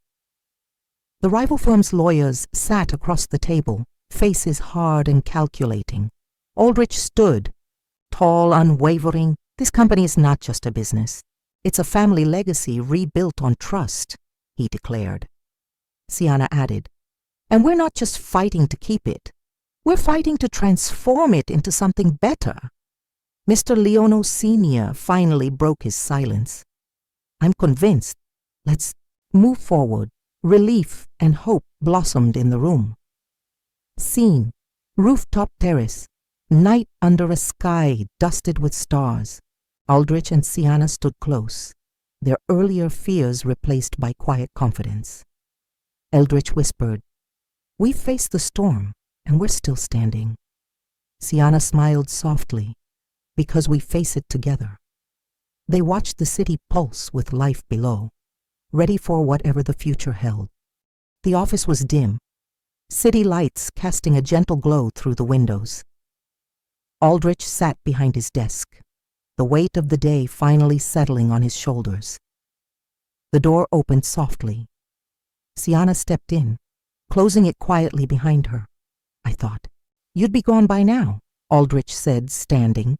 The rival firm's lawyers sat across the table, faces hard and calculating. Aldrich stood, tall, unwavering. "This company is not just a business. It's a family legacy rebuilt on trust," he declared. Sienna added, "And we're not just fighting to keep it. We're fighting to transform it into something better." Mr. Leono Sr. finally broke his silence. "I'm convinced. Let's move forward." Relief and hope blossomed in the room. Scene, rooftop terrace, night under a sky dusted with stars. Aldrich and Sienna stood close, their earlier fears replaced by quiet confidence. Aldrich whispered, "We've faced the storm, and we're still standing." Sienna smiled softly, "Because we face it together." They watched the city pulse with life below, ready for whatever the future held. The office was dim, city lights casting a gentle glow through the windows. Aldrich sat behind his desk, the weight of the day finally settling on his shoulders. The door opened softly. Sienna stepped in, closing it quietly behind her. "I thought you'd be gone by now," Aldrich said, standing.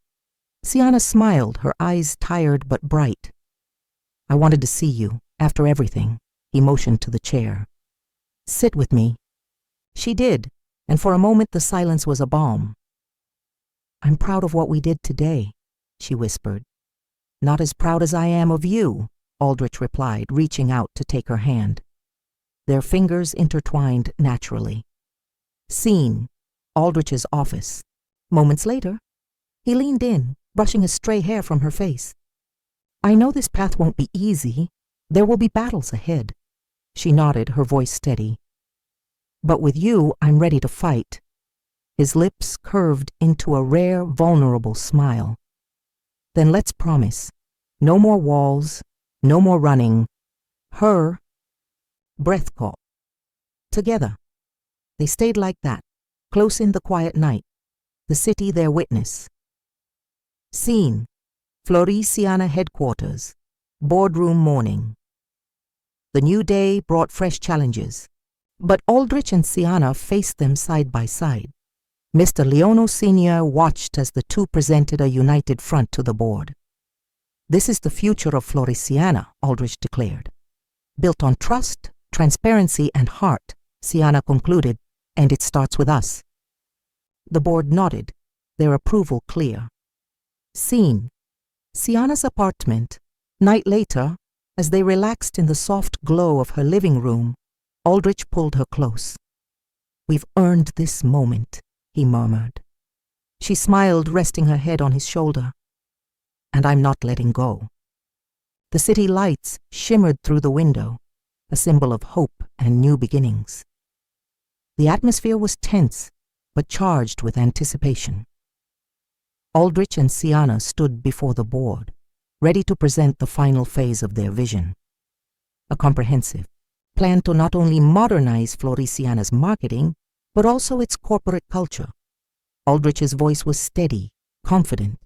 Sienna smiled, her eyes tired but bright. "I wanted to see you, after everything." He motioned to the chair. "Sit with me." She did, and for a moment the silence was a balm. "I'm proud of what we did today," she whispered. "Not as proud as I am of you," Aldrich replied, reaching out to take her hand. Their fingers intertwined naturally. Scene, Aldrich's office. Moments later, He leaned in, brushing a stray hair from her face. "I know this path won't be easy. There will be battles ahead." She nodded, her voice steady. "But with you, I'm ready to fight." His lips curved into a rare, vulnerable smile. "Then let's promise. No more walls, no more running. Her breath caught. Together." They stayed like that, close in the quiet night, the city their witness. Scene: Floriciana headquarters, boardroom morning. The new day brought fresh challenges, but Aldrich and Siana faced them side by side. Mr. Leono Sr. watched as the two presented a united front to the board. "This is the future of Floriciana," Aldrich declared. "Built on trust, transparency, and heart," Siana concluded, "and it starts with us." The board nodded, their approval clear. Scene: Siana's apartment. Night later, as they relaxed in the soft glow of her living room, Aldrich pulled her close. "We've earned this moment," he murmured. She smiled, resting her head on his shoulder. "And I'm not letting go." The city lights shimmered through the window, a symbol of hope and new beginnings. The atmosphere was tense, but charged with anticipation. Aldrich and Siana stood before the board, ready to present the final phase of their vision. A comprehensive plan to not only modernize Floriciana's marketing, but also its corporate culture. Aldrich's voice was steady, confident.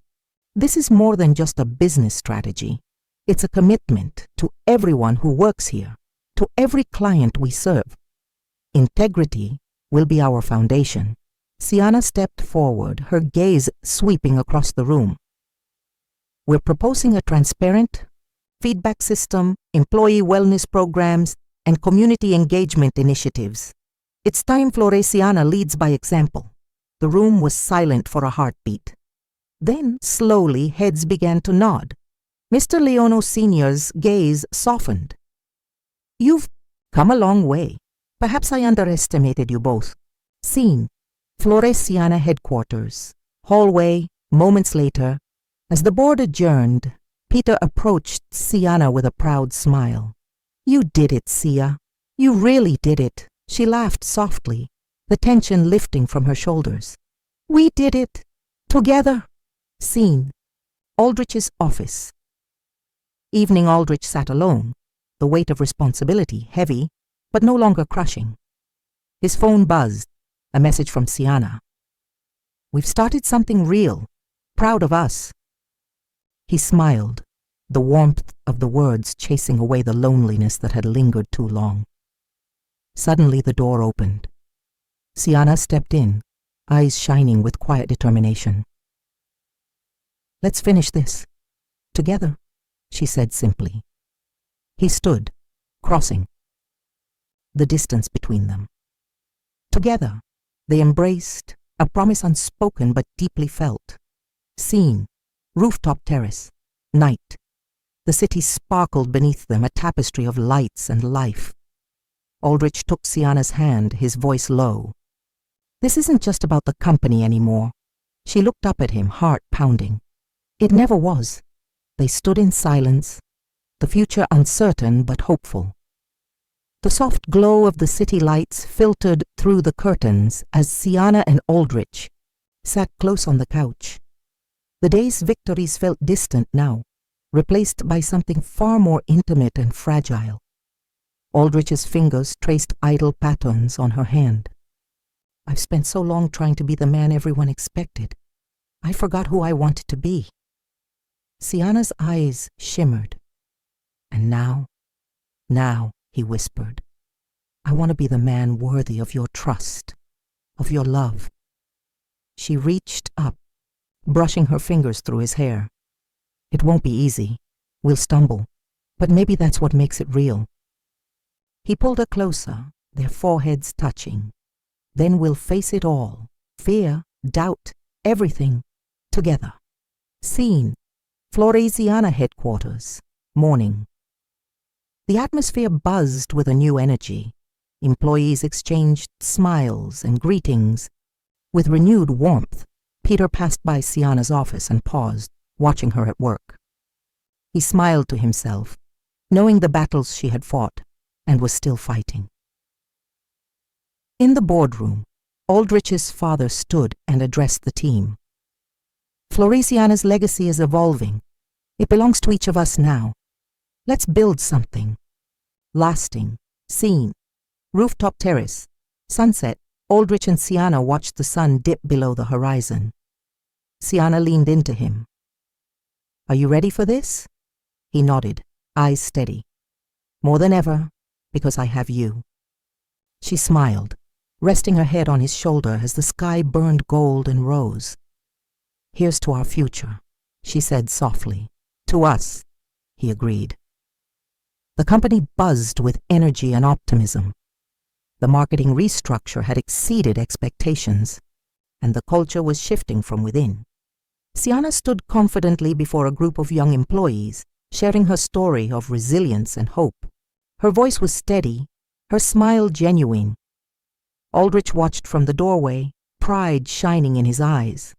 "This is more than just a business strategy. It's a commitment to everyone who works here, to every client we serve. Integrity will be our foundation." Siana stepped forward, her gaze sweeping across the room. "We're proposing a transparent feedback system, employee wellness programs, and community engagement initiatives. It's time Floriciana leads by example." The room was silent for a heartbeat. Then, slowly, heads began to nod. Mr. Leono Sr.'s gaze softened. "You've come a long way. Perhaps I underestimated you both." Scene: Floriciana headquarters. Hallway, moments later. As the board adjourned, Peter approached Siana with a proud smile. "You did it, Sia. You really did it." She laughed softly, the tension lifting from her shoulders. "We did it. Together." Scene: Aldrich's office. Evening. Aldrich sat alone, the weight of responsibility heavy, but no longer crushing. His phone buzzed, a message from Siana. "We've started something real. Proud of us." He smiled, the warmth of the words chasing away the loneliness that had lingered too long. Suddenly the door opened. Siana stepped in, eyes shining with quiet determination. "Let's finish this. Together," she said simply. He stood, crossing the distance between them. Together, they embraced, a promise unspoken but deeply felt. Scene: rooftop terrace. Night. The city sparkled beneath them, a tapestry of lights and life. Aldrich took Siana's hand, his voice low. "This isn't just about the company anymore." She looked up at him, heart pounding. It never was. They stood in silence, the future uncertain but hopeful. The soft glow of the city lights filtered through the curtains as Siana and Aldrich sat close on the couch. The day's victories felt distant now, replaced by something far more intimate and fragile. Aldrich's fingers traced idle patterns on her hand. "I've spent so long trying to be the man everyone expected. I forgot who I wanted to be." Siana's eyes shimmered. "And now, he whispered, "I want to be the man worthy of your trust, of your love." She reached up, brushing her fingers through his hair. "It won't be easy. We'll stumble, but maybe that's what makes it real." He pulled her closer, their foreheads touching. "Then we'll face it all, fear, doubt, everything, together." Scene: Floriciana headquarters. Morning. The atmosphere buzzed with a new energy. Employees exchanged smiles and greetings. With renewed warmth, Peter passed by Sienna's office and paused, watching her at work. He smiled to himself, knowing the battles she had fought and was still fighting. In the boardroom, Aldrich's father stood and addressed the team. Floriciana's legacy is evolving. It belongs to each of us now. Let's build something. Lasting, seen, rooftop terrace, sunset. Aldrich and Sienna watched the sun dip below the horizon. Sienna leaned into him. Are you ready for this? He nodded, eyes steady. More than ever, because I have you. She smiled, resting her head on his shoulder as the sky burned gold and rose. Here's to our future, she said softly. To us, he agreed. The company buzzed with energy and optimism. The marketing restructure had exceeded expectations, and the culture was shifting from within. Sienna stood confidently before a group of young employees, sharing her story of resilience and hope. Her voice was steady, her smile genuine. Aldrich watched from the doorway, pride shining in his eyes.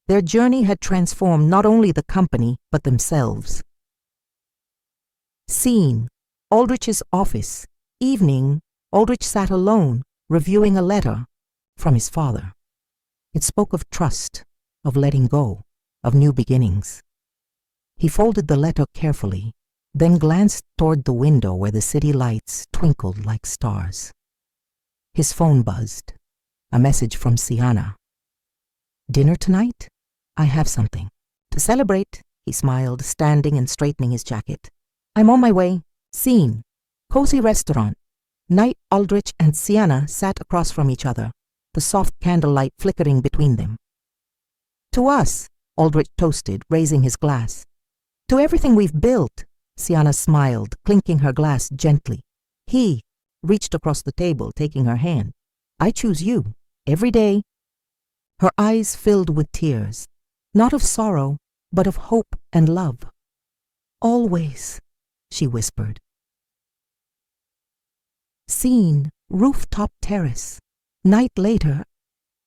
Their journey had transformed not only the company, but themselves. Scene: Aldrich's office. Evening, Aldrich sat alone, reviewing a letter from his father. It spoke of trust, of letting go, of new beginnings. He folded the letter carefully, then glanced toward the window where the city lights twinkled like stars. His phone buzzed. A message from Sienna. Dinner tonight? I have something. To celebrate, he smiled, standing and straightening his jacket. I'm on my way. Scene: cozy restaurant. Night. Aldrich and Sienna sat across from each other, the soft candlelight flickering between them. To us, Aldrich toasted, raising his glass. To everything we've built, Sienna smiled, clinking her glass gently. He reached across the table, taking her hand. I choose you, every day. Her eyes filled with tears, not of sorrow, but of hope and love. Always, she whispered. Scene: rooftop terrace. Night later,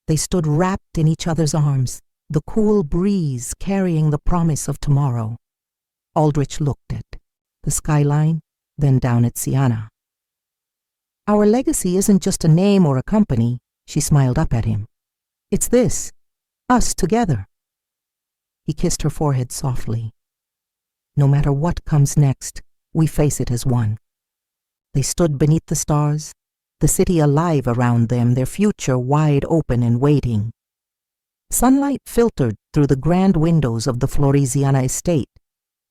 they stood wrapped in each other's arms, the cool breeze carrying the promise of tomorrow. Aldrich looked at the skyline, then down at Sienna. Our legacy isn't just a name or a company, she smiled up at him. It's this, us together. He kissed her forehead softly. No matter what comes next, we face it as one. They stood beneath the stars, the city alive around them, their future wide open and waiting. Sunlight filtered through the grand windows of the Floriciana estate,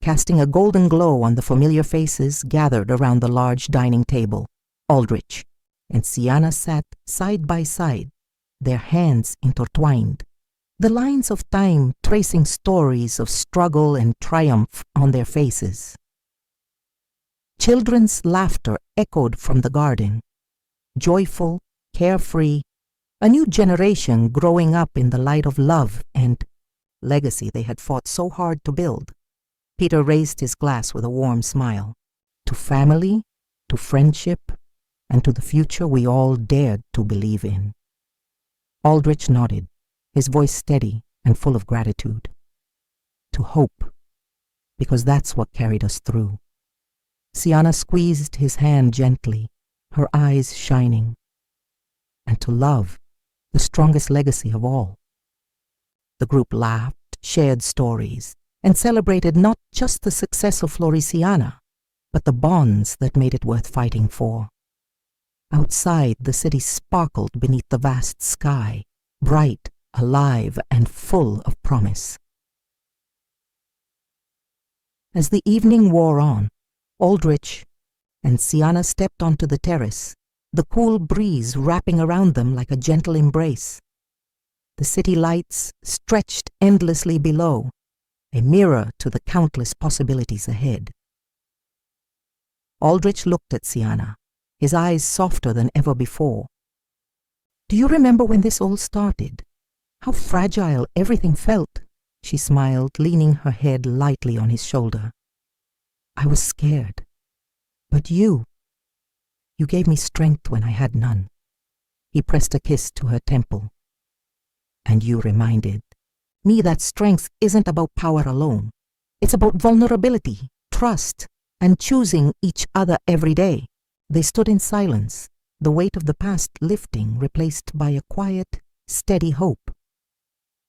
casting a golden glow on the familiar faces gathered around the large dining table. Aldrich and Sienna sat side by side, their hands intertwined, the lines of time tracing stories of struggle and triumph on their faces. Children's laughter echoed from the garden, joyful, carefree, a new generation growing up in the light of love and legacy they had fought so hard to build. Peter raised his glass with a warm smile. To family, to friendship, and to the future we all dared to believe in. Aldrich nodded, his voice steady and full of gratitude. To hope, because that's what carried us through. Sienna squeezed his hand gently, her eyes shining. And to love, the strongest legacy of all. The group laughed, shared stories, and celebrated not just the success of Floriciana, but the bonds that made it worth fighting for. Outside, the city sparkled beneath the vast sky, bright, alive, and full of promise. As the evening wore on, Aldrich and Sienna stepped onto the terrace, the cool breeze wrapping around them like a gentle embrace. The city lights stretched endlessly below, a mirror to the countless possibilities ahead. Aldrich looked at Sienna, his eyes softer than ever before. Do you remember when this all started? How fragile everything felt, she smiled, leaning her head lightly on his shoulder. I was scared. But you gave me strength when I had none. He pressed a kiss to her temple. And you reminded me that strength isn't about power alone. It's about vulnerability, trust, and choosing each other every day. They stood in silence, the weight of the past lifting, replaced by a quiet, steady hope.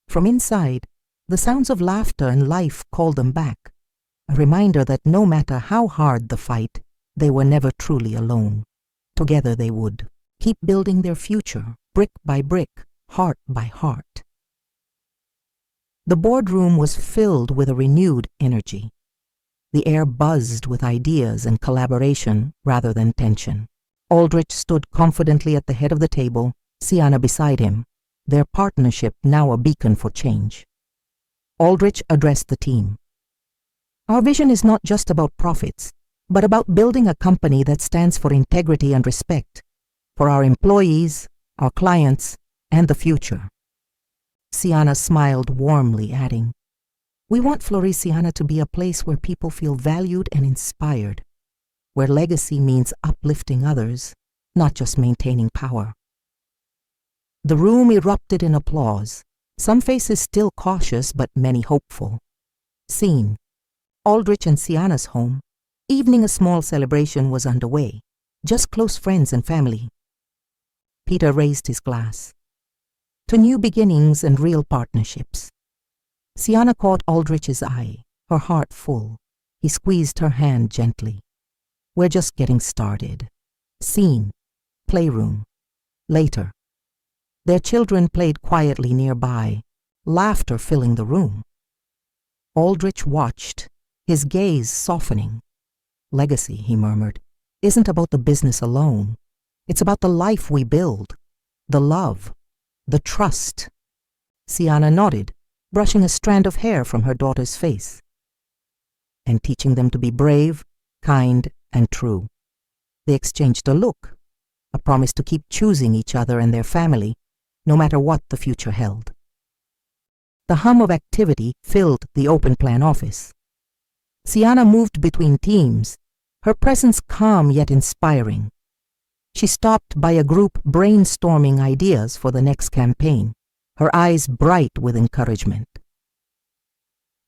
From inside, the sounds of laughter and life called them back, a reminder that no matter how hard the fight, they were never truly alone. Together they would keep building their future, brick by brick, heart by heart. The boardroom was filled with a renewed energy. The air buzzed with ideas and collaboration rather than tension. Aldrich stood confidently at the head of the table, Sienna beside him, their partnership now a beacon for change. Aldrich addressed the team. Our vision is not just about profits, but about building a company that stands for integrity and respect, for our employees, our clients, and the future. Sienna smiled warmly, adding, "We want Floriciana to be a place where people feel valued and inspired, where legacy means uplifting others, not just maintaining power." The room erupted in applause, some faces still cautious but many hopeful. Scene: Aldrich and Sienna's home. Evening a small celebration was underway, just close friends and family. Peter raised his glass. To new beginnings and real partnerships. Sienna caught Aldrich's eye, her heart full. He squeezed her hand gently. "We're just getting started." Scene: playroom. Later. Their children played quietly nearby, laughter filling the room. Aldrich watched, his gaze softening. "Legacy," he murmured, "isn't about the business alone. It's about the life we build, the love, the trust." Sienna nodded, brushing a strand of hair from her daughter's face. "And teaching them to be brave, kind, and true." They exchanged a look, a promise to keep choosing each other and their family, no matter what the future held. The hum of activity filled the open plan office. Sienna moved between teams, her presence calm yet inspiring. She stopped by a group brainstorming ideas for the next campaign, her eyes bright with encouragement.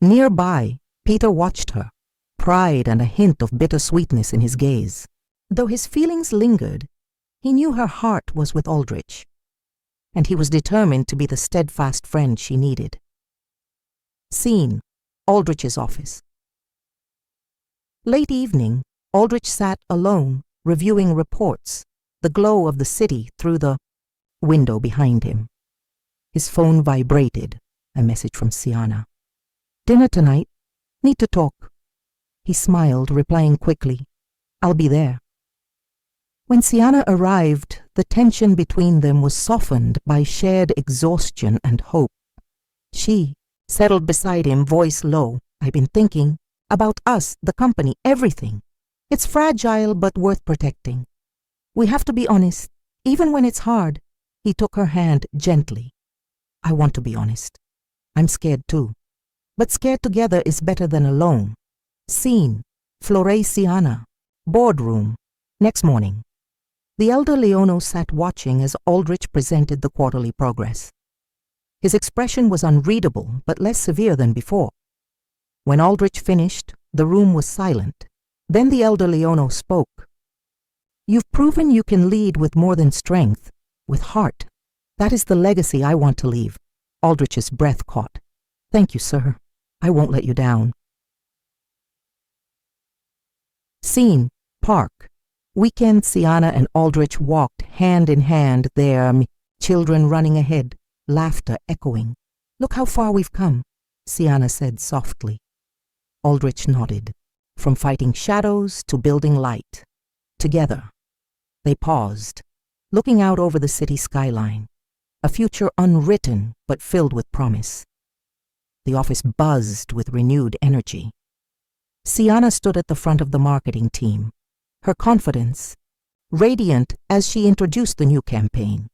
Nearby, Peter watched her, pride and a hint of bittersweetness in his gaze. Though his feelings lingered, he knew her heart was with Aldrich, and he was determined to be the steadfast friend she needed. Scene: Aldrich's office. Late evening, Aldrich sat alone, reviewing reports, the glow of the city through the window behind him. His phone vibrated, a message from Sienna. "Dinner tonight. Need to talk." He smiled, replying quickly, "I'll be there." When Sienna arrived, the tension between them was softened by shared exhaustion and hope. She settled beside him, voice low. "I've been thinking about us, the company, everything. It's fragile but worth protecting. We have to be honest, even when it's hard." He took her hand gently. "I want to be honest. I'm scared too. But scared together is better than alone." Scene: Floriciana. Boardroom. Next morning. The elder Leono sat watching as Aldrich presented the quarterly progress. His expression was unreadable, but less severe than before. When Aldrich finished, the room was silent. Then the elder Leono spoke. "You've proven you can lead with more than strength, with heart. That is the legacy I want to leave." Aldrich's breath caught. "Thank you, sir. I won't let you down." Scene: Park. Weekend, Sienna and Aldrich walked hand in hand there, children running ahead, laughter echoing. "Look how far we've come," Sienna said softly. Aldrich nodded. "From fighting shadows to building light. Together." They paused, looking out over the city skyline, a future unwritten but filled with promise. The office buzzed with renewed energy. Sienna stood at the front of the marketing team, her confidence radiant as she introduced the new campaign.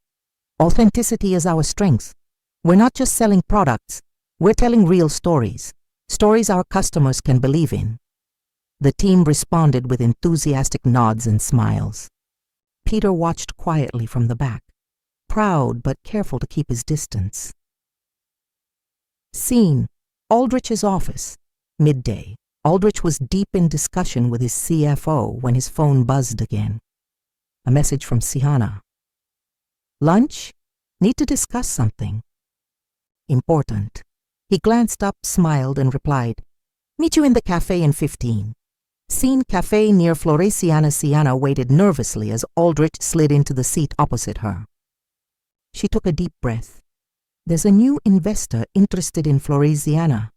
"Authenticity is our strength. We're not just selling products, we're telling real stories, stories our customers can believe in." The team responded with enthusiastic nods and smiles. Peter watched quietly from the back, proud but careful to keep his distance. Scene: Aldrich's office. Midday. Aldrich was deep in discussion with his CFO when his phone buzzed again. A message from Sienna. Lunch? Need to discuss something. Important. He glanced up, smiled, and replied, Meet you in the cafe in 15. Scene: cafe near Floresiana. Sienna waited nervously as Aldrich slid into the seat opposite her. She took a deep breath. There's a new investor interested in Floresiana.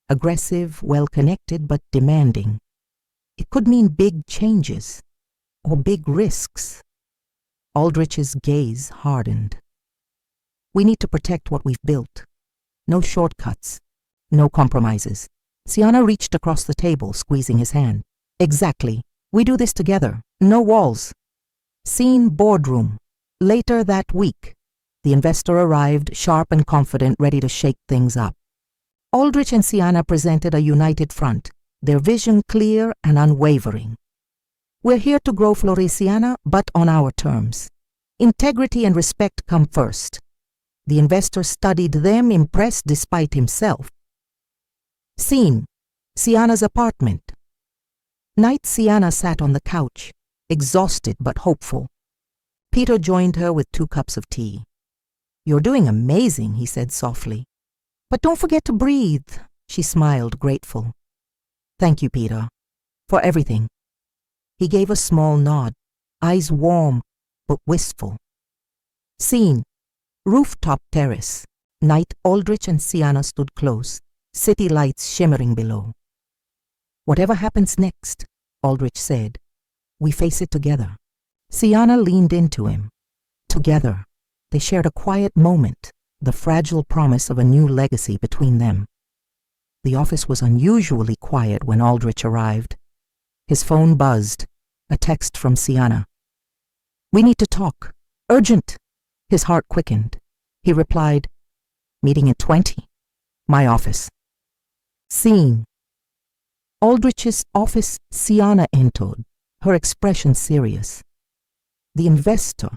Aggressive, well-connected, but demanding. It could mean big changes, or big risks. Aldrich's gaze hardened. We need to protect what we've built. No shortcuts, no compromises. Sienna reached across the table, squeezing his hand. Exactly. We do this together. No walls. Scene: boardroom. Later that week. The investor arrived, sharp and confident, ready to shake things up. Aldrich and Sienna presented a united front, their vision clear and unwavering. We're here to grow Floresiana, but on our terms. Integrity and respect come first. The investor studied them, impressed despite himself. Scene: Sienna's apartment. Night. Sienna sat on the couch, exhausted but hopeful. Peter joined her with 2 cups of tea. You're doing amazing, he said softly. But don't forget to breathe, she smiled, grateful. Thank you, Peter, for everything. He gave a small nod, eyes warm but wistful. Scene: rooftop terrace. Night. Aldrich and Sienna stood close, city lights shimmering below. Whatever happens next, Aldrich said, we face it together. Sienna leaned into him. Together, they shared a quiet moment, the fragile promise of a new legacy between them. The office was unusually quiet when Aldrich arrived. His phone buzzed, a text from Sienna. We need to talk. Urgent. His heart quickened. He replied, Meeting at 20. My office. Scene: Aldrich's office. Sienna entered, her expression serious. The investor.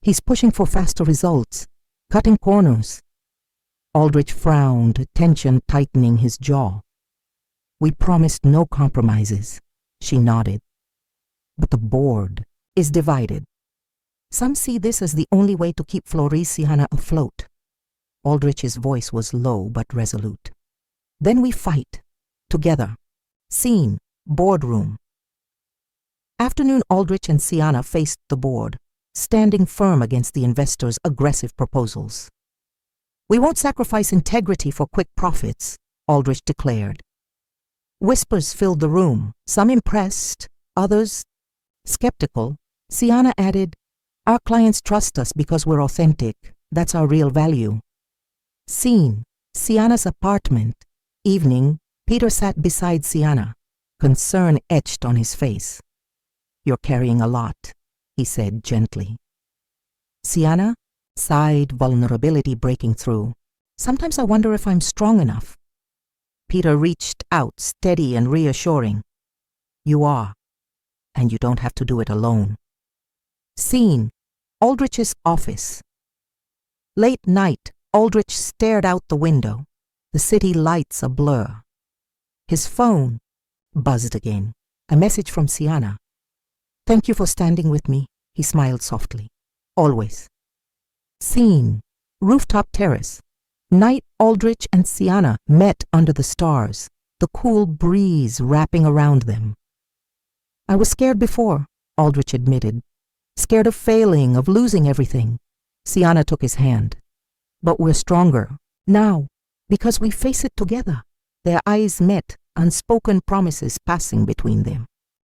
He's pushing for faster results, cutting corners. Aldrich frowned, tension tightening his jaw. We promised no compromises, she nodded. But the board is divided. Some see this as the only way to keep Floresiana afloat. Aldrich's voice was low but resolute. Then we fight, together. Scene: boardroom. Afternoon. Aldrich and Sienna faced the board, standing firm against the investor's aggressive proposals. We won't sacrifice integrity for quick profits, Aldrich declared. Whispers filled the room, some impressed, others skeptical. Sienna added, Our clients trust us because we're authentic. That's our real value. Scene: Sienna's apartment. Evening. Peter sat beside Sienna, concern etched on his face. You're carrying a lot, he said gently. Sienna sighed, vulnerability breaking through. Sometimes I wonder if I'm strong enough. Peter reached out, steady and reassuring. You are, and you don't have to do it alone. Scene: Aldrich's office. Late night. Aldrich stared out the window, the city lights a blur. His phone buzzed again, a message from Sienna. Thank you for standing with me, he smiled softly. Always. Scene: rooftop terrace. Night. Aldrich and Sienna met under the stars, the cool breeze wrapping around them. I was scared before, Aldrich admitted. Scared of failing, of losing everything. Sienna took his hand. But we're stronger, now, because we face it together. Their eyes met, unspoken promises passing between them.